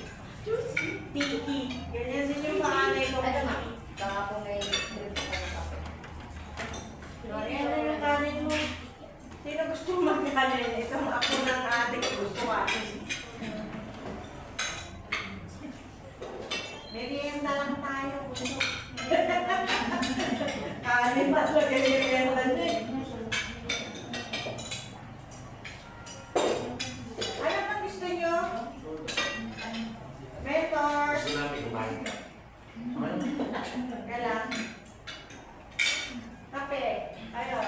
Tiki. Ganyan din yung panganay ko. Ito ma. Baka po may drip po ng coffee. Ayan na yung kanin mo. Sino gusto magkanin? Itong ako ng adik gusto kanin. Merienda lang tayo. Kanin pa talaga yung merienda niya eh. Ano pang gusto nyo? Mentor. Gusto namin kumain ka. Kailan? Kape. Ayo.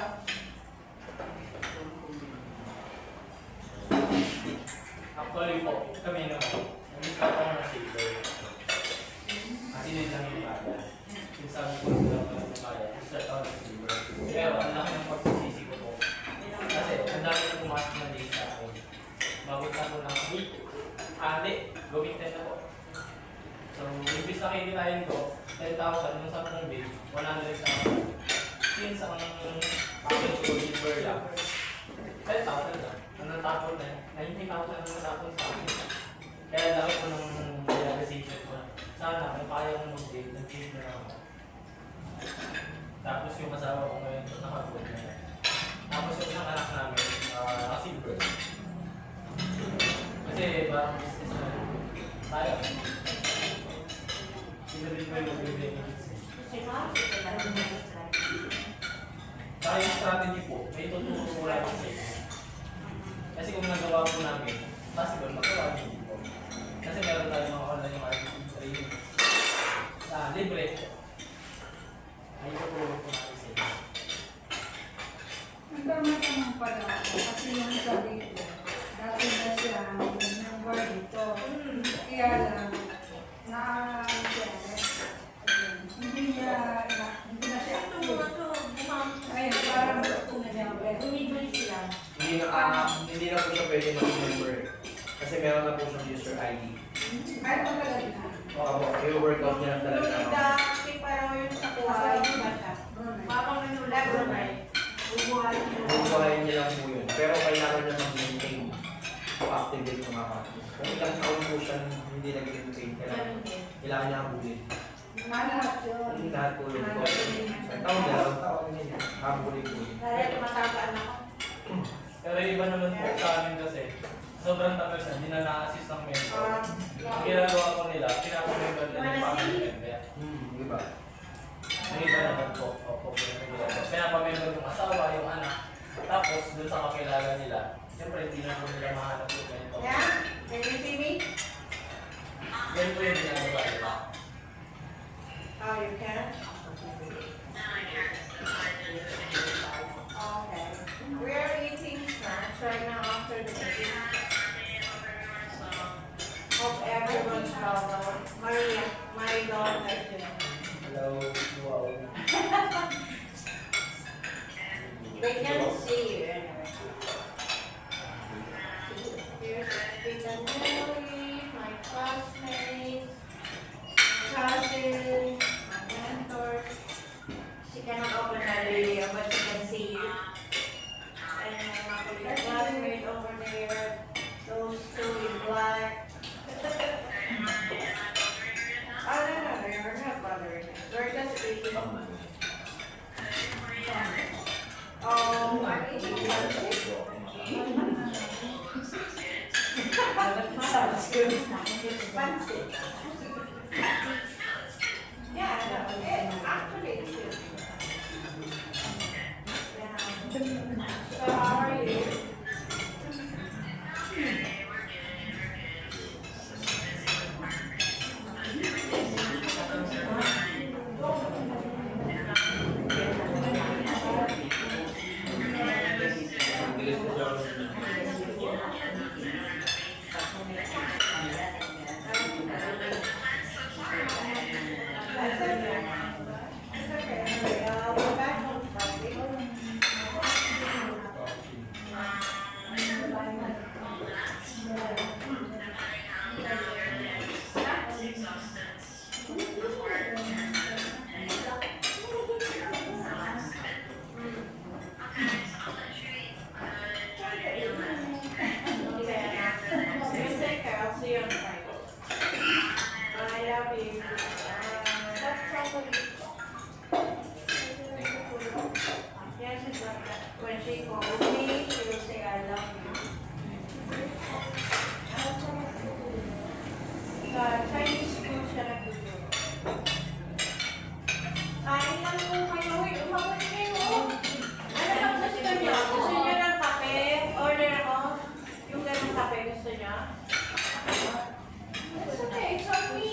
Actually po, kami naman. Nag-isip ako ng saver. Kasi din lang yung bata. Yung sabi ko lang ng bata, start ako ng saver. Pero ang laki ng pagsisisi ko po. Kasi ang dami na pumasok na day sa akin. Mabot na po ng 8. Hindi, gawin 10 na po. So, imbis na kinirahin ko, 10,000 nung 10 bid, 100,000. Since ang package ko, silver lang, 10,000 lang. Ang natapon na, 90,000 ang natapon sa akin. Kaya pagkalaki ko ng realization ko, sana kung kaya ko mag-date, nag-date na lang ako. Tapos yung asawa ko ngayon, nakapagod na. Tapos yung isang anak namin, silver. Kasi parang business na sayang. Sinabit mo yung mag-benefits. Saka yung strategy po, may tutulong ko lang sa inyo. Kasi kung nagawa po namin, possible magawa din po. Kasi meron tayong mga online marketing training. Libre. Ay tutulong po natin sa inyo. Nagkamatanong pala ako kasi yung sabi ko, dati na siya ng bar dito. Kaya lang, hindi na siya active. Ayun, parang Hindi na po siya pwede mag-member. Kasi meron na po siyang user ID. ay matagal na. Oo, i-workout niya lang talaga. Dati parang yung sa kuhay. Mapang manulat. Bubuhayin niya lang po yun. Pero kailangan niya mag-maintain o activate yung mga kung ilang taon po siya hindi nag-maintain, kailangan niya habulin. Lahat yun. Hindi lahat po yun. Taon na lang, taon na yun. Habulin po yun. Dahil tumatapaan ako. Pero iba naman po sa amin kasi, sobrang tagal siya, hindi na na-assist ng mentor. Ang ginagawa ko nila, pinapamember na yung family member. Di ba? Ang iba naman po, pinapamember yung asawa, yung anak. Tapos, dun sa kakilala nila, siyempre hindi na po nila mahanap yung mentor. Yeah? Can you see me? Yan po yung ginagawa nila. Oh, you can? Okay. We are eating snacks right now after the meeting. Hope everyone's well. Maria, my daughter. Hello, wow. They can see you anyway. Here's Tita Nelly, my classmates, cousins, my mentors. She cannot open her video, but she can see you. And my classmate over there, those two in black. Oh, no, you're not bothering us. We're just eating. Oh, I'm eating lunch. Sounds good. Expensive. Yeah, no, actually it's good. Yeah. So how are you? That's okay. It's okay. I'll go back home Friday. I'll see you on Friday. I love you. That's probably. Yes, it's like that. When she calls me, she will say, I love you. Sa Chinese school siya nagtuturo. Kain lang po kayo. Uy, umabot kayo. Ano lang gusto niyo? Gusto niyo ng kape? Order ako. Yung ganong kape gusto niyo? It's okay, it's on me.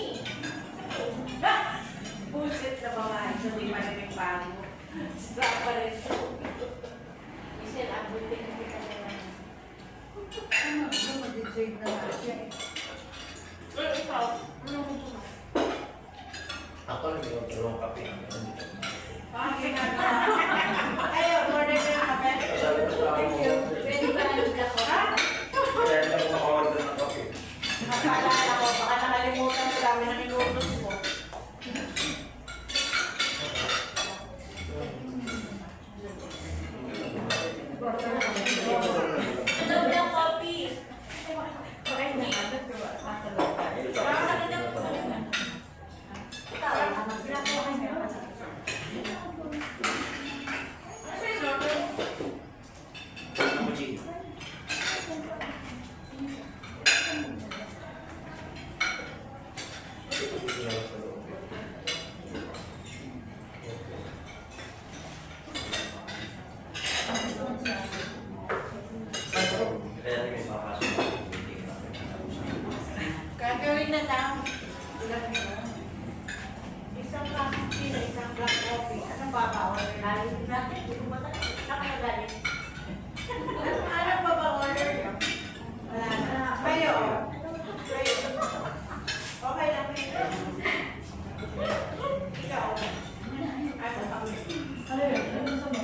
Bullshit na babae. Sabi pa rin yung bago. Stop pa rin. Michelle, abutin na kita nila. Mag-decide na siya. Ikaw. Gagawin na lang. Isang cappuccino, isang black coffee. Anong order natin? Hindi ko matalik. Saan ka galing? Ano pa ba order nyo? Wala na. Kayo. Okay lang kayo. Ikaw. Ano pa? Ano yun? Ano gusto mo?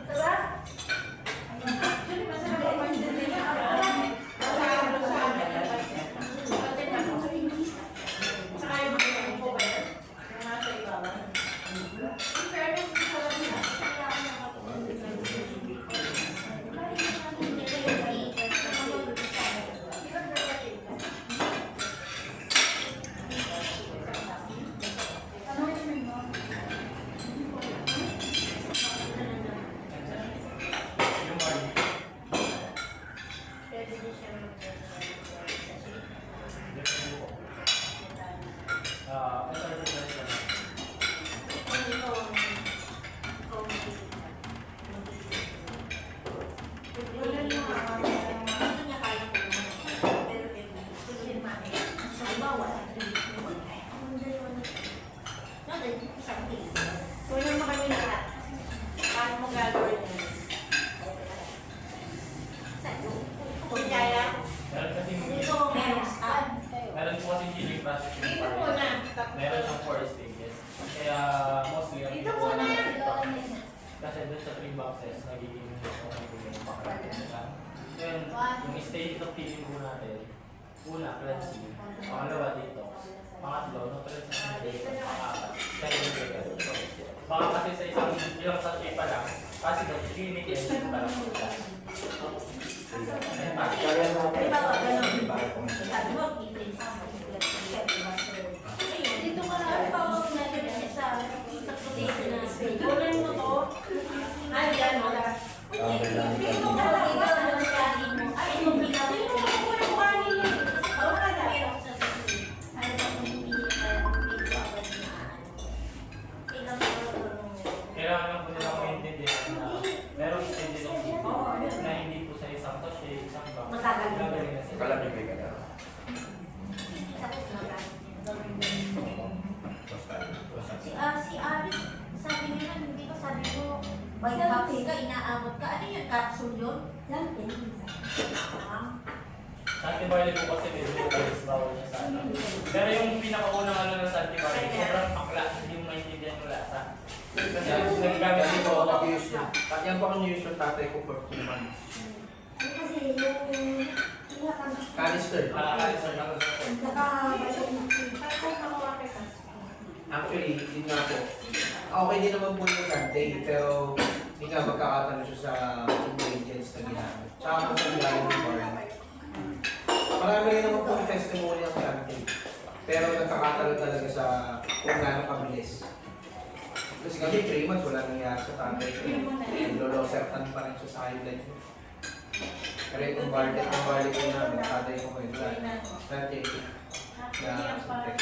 Tara? Actually, masarap ang pansin nila. Kunin mo kami lahat. Paano mo gagawin yun? Kung kaya? Meron po kasi chili process yung Dito party. muna. Meron siyang 4 stages. Kaya mostly ang Dito ginagawa muna. namin kasi doon sa 3 boxes, nagiging yung pakarami nila. Then, yung stage of feeling po natin, una, cleansing. Pangalawa, detox. Pangatlo, nutrition and hydration. Pangapat, cellular. Baka kasi sa ilang sachet pa lang, kasi daw, clinic cleansing pa lang po siya. Ayun pa. Dito ka na pa ako sa kunin mo to. Ay, yan mo lang. Dito ka na ba? Ay, yung pinapin mo. Kunin mo kanina. Tawag ka na. Kailangan lang po nila maintindihan na merong stage of feeling na hindi po sa isang sachet, isang box. Matagal na. Gagawin na sila. Kalam niyo may kanya. Si Alice, sabi niya na, hindi ba sabi ko, may capsule ka, inaamot ka. Ano yun? Capsule yun? Sa antibiotic po kasi medyo guys, bawal niya sa ano. Pero yung pinakaunang ano ng antibiotic, sobrang akla, hindi mo maintindihan yung lasa. Kasi naggamit dito ako. Yan po ang news ng tatay ko for 2 months. Kasi yung... Canister. Nakakalis na ako. Actually, yun nga po. Okay din naman po yung Sunday, pero hindi nga magkakatalo siya sa ingredients na ginamit. Tsaka po sa ilalim ng bar. Marami rin naman po yung testimony ng Sunday. Pero nagkakatalo talaga sa kung gaano kabilis. Kasi kami 3 months, wala nangyari sa tatay ko. Lolosertan pa rin siya sa high blood. Pero itong barley ko namin, tatay ko ngayon wala. Tatay ko. Na suntek.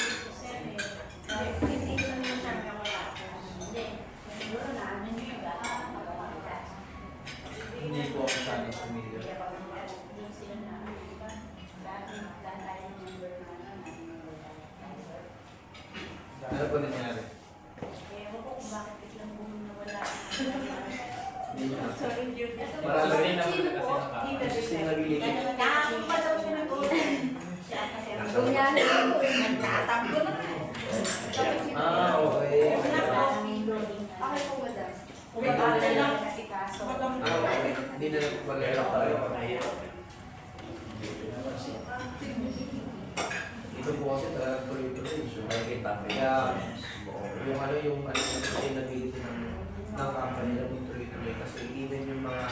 Hindi po ako sana familiar. Ano po nangyari? Hindi na. Marami na po kasi nakakalis. Sustainability. Ah, okay. Hindi na nagpalera tayo. Ito po kasi talagang tuloy-tuloy. Kaya yung sustainability ng company na tuloy-tuloy kasi even yung mga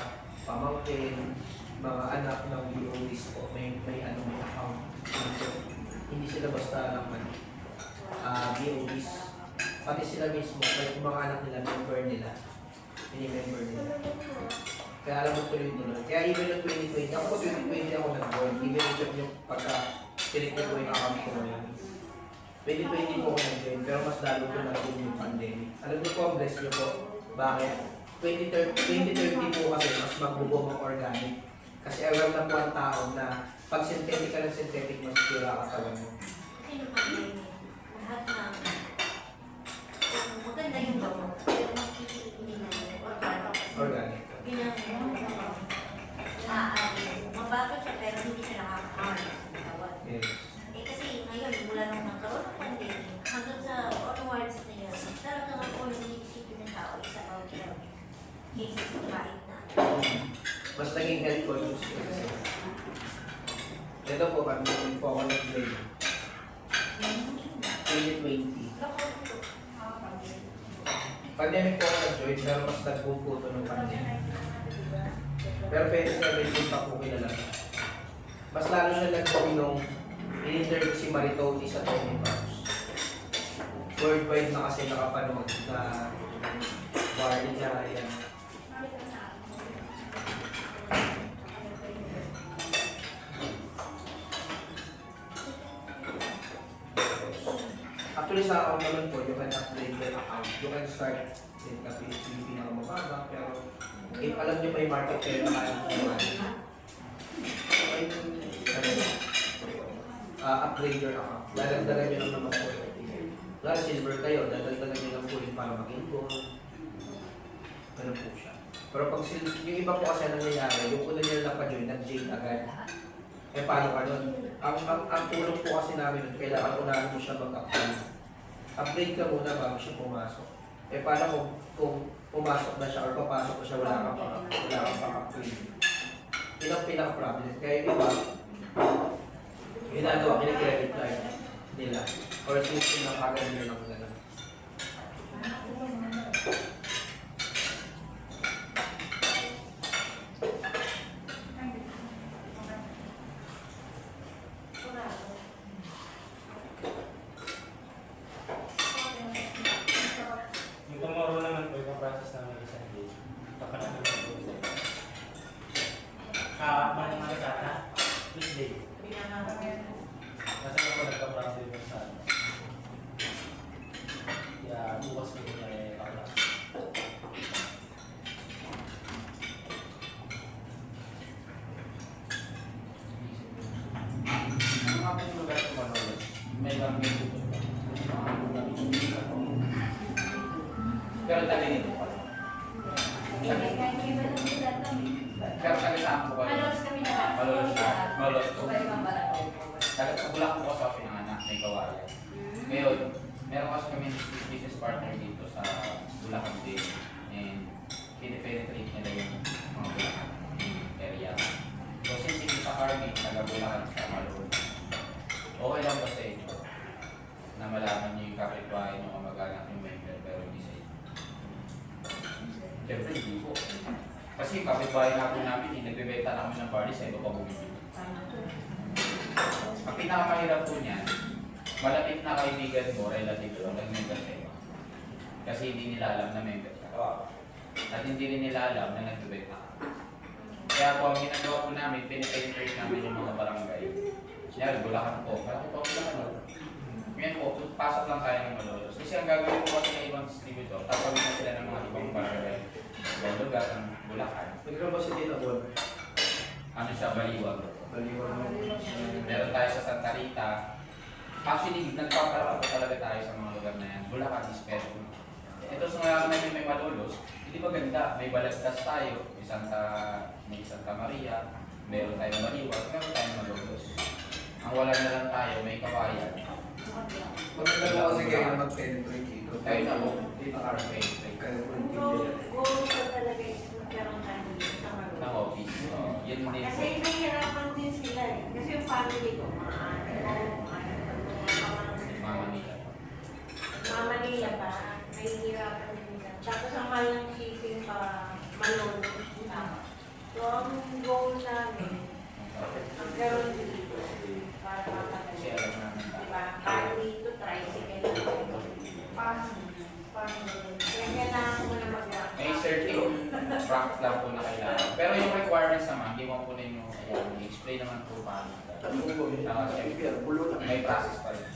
pamangkin, mga anak ng BODs po, may account. Hindi sila basta naman BODs. Pati sila mismo, yung mga anak nila, member nila. Mini-member nila. Kaya alam mo tuloy-tuloy. Kaya even yung 2020, ako po 2020 ako nag-board. Even yung pagka-select ko yung account ko ngayon. 2020 po ako nag-join, pero mas lalo ko nag-boom yung pandemic. Alam niyo po, bless niyo po. Bakit? 2030 po kasi mas mag-boom ang organic. Kasi alam na po ang tao na pag synthetic ka ng synthetic, masisira ang katawan mo. Kasi nung pandemic, lahat ng maganda yung gamot. Pero makikili na yung Organic. ginagawa. Mabagal siya pero hindi siya nakaka-harm sa katawan. Yes. Eh kasi ngayon, mula nung nagkaroon ng pandemic, hanggang sa onwards na yun, talagang ako yung inisipin ng tao is about the cases of kahit na. Mas naging health conscious ko kasi. Ito po, pag-moving po ako nag-play. 2020. Pandemic po ako nag-join, pero mas nagpuputo ng pandemic. Pero 2017 pa po kilala. Mas lalo siya nag-join nung in-interview si Maritoti sa Tony Parks. Worldwide na kasi nakapanood na warning niya yan. Actually sa account naman po, you can upgrade your account. You can start with the pinakamababa, pero if alam nyo pa yung market kayo na kaya upgrade your account. Dadagdagan nyo lang naman po. Wala silver kayo, dadagdagan nyo lang po yung para maging gold. Ganun po siya. Pero pag yung iba po kasi nangyayari, yung una nila lang pa-join, nag-jade agad. Eh paano ka nun? Ang tulong po kasi namin nun, kailangan unahan mo siya mag-upgrade. Upgrade ka muna bago siya pumasok. Eh paano kung pumasok na siya or papasok na siya, wala kang pang-upgrade. Yun ang pinaka-problem. Kaya iba, ginagawa, kinikredit line nila. Or system ng kagad nila ng gano'n. Yung tomorrow naman po, yung process namin isang day. Kakanamin ko po. Maling mga sana, which day? Kasi ako nagka-problem yung sana. Kaya bukas ko niya eh, para. Ang aking lugar sa Manolo, may lang may tutos pa. Pero tabi nito pa. Pero tabi sa ako ba? Malos kami na. Malos ko. Tagat sa Bulacan po sa pinanganak, may kawayan. Ngayon, meron kasi kami business partner dito sa Bulacan din. And pinipenetrate nila yung mga Bulacan area. So since hindi sa farming, taga Bulacan sa Malone, okay lang ba sa inyo na malaman niyo yung kapitbahay niyo o mag-anak yung member pero hindi sa inyo? Siyempre hindi po. Kasi kapitbahay natin namin, nagbebenta namin ng party sa iba pa bumibili. Ang pinakamahirap po niyan, malapit na kaibigan mo, relative mo, nag-member sa iba. Kasi hindi nila alam na member ka. At hindi rin nila alam na nagbebenta ka. Kaya po ang ginagawa po namin, pinipenetrate namin yung mga barangay. Kaya Bulacan po, malaki po Bulacan. Ngayon po, pasok lang tayo ng Malolos. Kasi ang gagawin po kasi ng ibang distributor, tatawin na sila ng mga ibang barangay. Ibang lugar ng Bulacan. Nagkaroon ba si Dino Bon? Ano siya, Baliwag. Baliwag. Meron tayo sa Santa Rita. Actually, nagpaparap po talaga tayo sa mga lugar na yan. Bulacan is pero. Ito sa mga namin may Malolos, hindi ba ganda? May Balagtas tayo, may Santa Maria, meron tayong Baliwag, meron tayong Malolos. Ang wala na lang tayo, may Kawayan. Pag nagagawa kasi kayo na mag-penetrate dito. Kayo na po, dito ka rin kayo. Goal ko talaga is magkaroon tayo sa Manolo. Ng office. Yun din po. Kasi nahihirapan din sila eh. Kasi yung family ko, Mama nila. Mama nila pa, nahihirapan din nila. Tapos ang mahal ng shipping pa, Manolo. So ang goal namin, magkaroon dito para Kasi makakalaga. alam namin tayo. Diba? Kahit dito, tricycle lang. Paano? Kaya kailangan mo na mag-rock. May certain practice lang po na kailangan. Pero yung requirements naman, hindi mo po ninyo i-explain naman po paano. May process pa rin.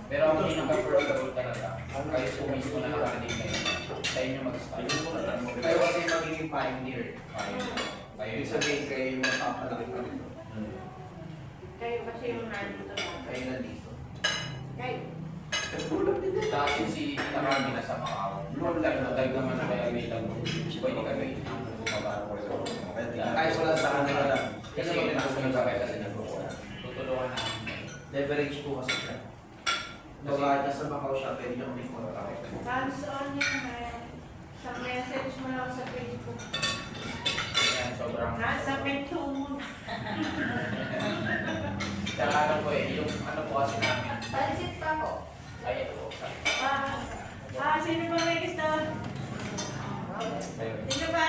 Pero ang pinaka-first rule talaga, kayo po mismo na nakarinig ngayon, sa inyo mag-start. Kayo kasi magiging pioneer. Kayo Ibig sabihin kayo yung magpapalaki pa rin. Kayo kasi yung nandito lang. Kayo nandito. Kayo. Dahil si Itamami na sa Macau, dahil naman na kaya bilang pwede kami bumabaro ko. Kahit wala sa kanila lang. Kasi yun ang gusto nyo kasi nagkukuha. Tutulungan namin. Leverage po kasi siya. So kahit nasa Macau siya, pwede nyo kami contact. Hands-on yan. Sa message mo lang sa Facebook. Yan, sobrang... Nasa pinto mo. Tsaka ano po yung ano po kasi namin. Pansit pa ko. Ay, ito. Sino ba may gusto? Sino ba?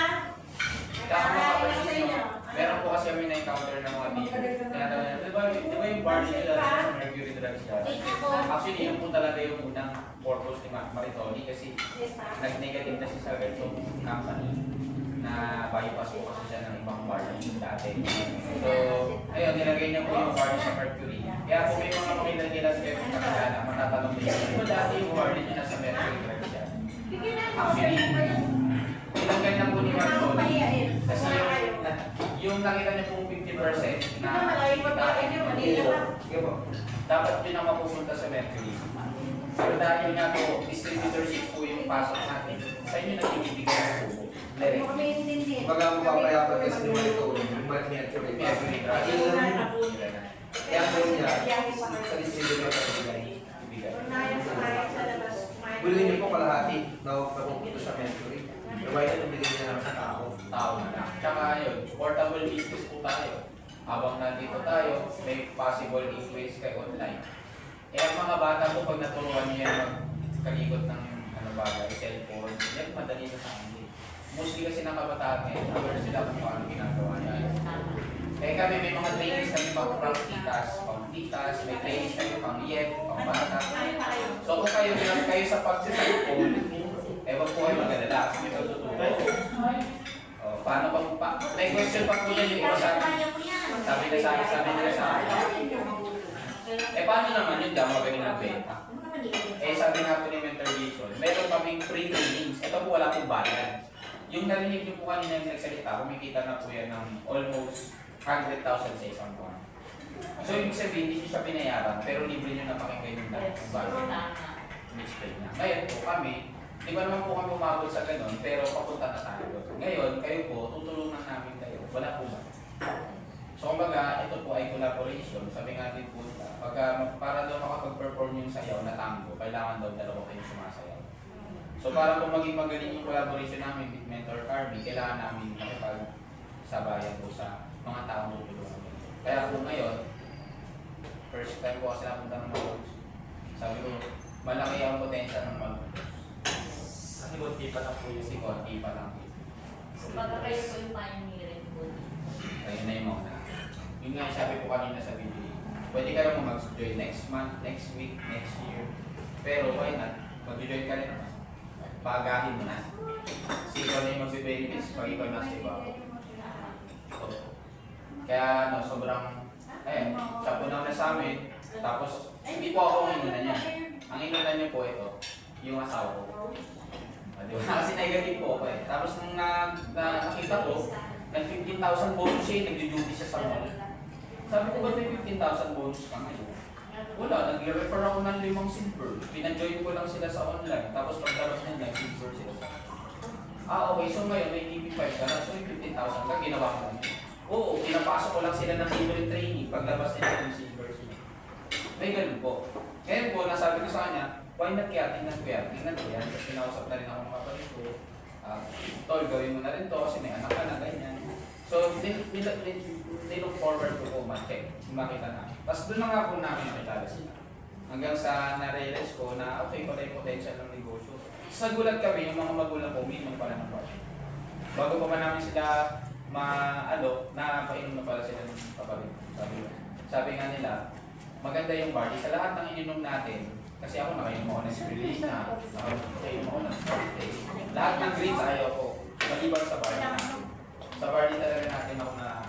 Kaya mga Ay, kapatid sa nyo, inyo. meron po kasi kami na-encounter ng mga dito. Di ba yung bar nila sa Mercury Drugs yan? Actually, yun po talaga yung unang purpose ni Maritoni kasi nag-negative na siya sa ganitong company na bypass po kasi siya ng ibang bar dati. So, ayun, nilagay niya po yung bar niya sa Mercury. Kaya kung may mga makilagilas kayo ng kakilala, matatanong niya, di ba dati yung bar niya nasa Mercury Drugs yan? Actually, nilagay na po ni Maritoni. Kasi yung nakita niya pong 50% na dapat yun ang mapupunta sa Mercury. Pero dahil nga po, distributorship po yung pasok natin, sa inyo nagbibigay ng tubo. Baga mo papayapan kasi yung malito, yung Mercury. Kaya po niya, sa distributor sa bigay. Bilhin niyo po kalahati na papupunta sa Mercury. Gawin na nabigay niya lang sa tao. Tao na lang. Tsaka yun, portable business po tayo. Habang nandito tayo, may possible influence kayo online. Eh ang mga bata po, pag naturuan niyo yan magkalikot ng ano bagay, cellphone, yan madali na sa kanila. Mostly kasi ng kabataan ngayon, aware sila kung paano ginagawa niya. Eh kami may mga trainings kami pang titas, may trainings kami pang yet, pang bata. So kung kayo sa pag-cellphone, ewan po kayo mag-alala kasi may pagtuturo. Paano pa, may question pa po yan yung iba sa akin. Sabi nila sa akin. Eh paano naman yun daw magaling ng benta? Eh sabi nga po ni Mentor Jason, meron kaming free trainings. Ito po wala pong bayad. Yung narinig niyo po kanina yung nagsalita, kumikita na po yan ng almost 100,000 sa isang buwan. So ibig sabihin, hindi siya binayaran, pero libre niyo na pakinggan yung dahil ng bayad. Mistake na. Ngayon po kami, di ba naman po kami umabot sa ganun, pero papunta na tayo. Ngayon, kayo po, tutulungan namin kayo. Wala po ba? So kumbaga, ito po ay collaboration. Sabi nga din po, para daw makapag-perform yung sayaw na tango, kailangan daw dalawa kayong sumasayaw. So para po maging magaling yung collaboration namin with Mentor Carby, kailangan namin makipag-sabayan po sa mga taong tutulungan. Kaya po ngayon, first time po kasi napunta ng mag-coach. Sabi ko, malaki ang potential ng mag-coach. Kasi konti pa lang po yun. Kasi konti pa lang po. Kumbaga kayo po yung pioneering po. Ayun na yung mga. Yun nga sabi ko kanina sa video. Pwede ka naman mag-join next month, next week, next year. Pero why not? Mag-join ka rin naman. Paagahin mo na. Kasi ikaw na yung mag-benefits pag ikaw nasa iba. Kaya no, sobrang, ayun, siya po na sa amin. Tapos, hindi po ako ang inuna niya. Ang inuna niya po ito, yung asawa ko. Diba? Kasi negative po ako eh. Tapos nung nakita ko, nag-15,000 bonus siya, nag-duty siya sa mall. Sabi ko, ba't may 15,000 bonus ka ngayon? Wala, nag-refer ako ng 5 silver. Pina-join ko lang sila sa online. Tapos pagdaros nila, silver sila. Okay, so ngayon may TV5 ka na. So yung 15,000 ka, ginawa ko lang. Oo, pinapasok ko lang sila ng libre training. Paglabas nila yung silver sila. May ganun po. Ngayon po, nasabi ko sa kanya, why not kaya tingnan ko yan? Tapos pinausap na rin ako ng kapatid ko. Tol, gawin mo na rin to kasi may anak ka na, ganyan. So, they look forward to po ma-check, makita na. Tapos doon na nga po namin nakilala sila. Hanggang sa na-realize ko na okay pala yung potential ng negosyo. Sa gulat kami, yung mga magulang ko, minum pala ng party. Bago pa man namin sila napainom na pala sila ng papalit. Sabi nga nila, maganda yung party. Sa lahat ng ininom natin, kasi ako nakainom ako ng release na, nakainom ako ng birthday. Lahat ng drinks ayaw ko, maliban sa party natin. Sa party talaga natin ako na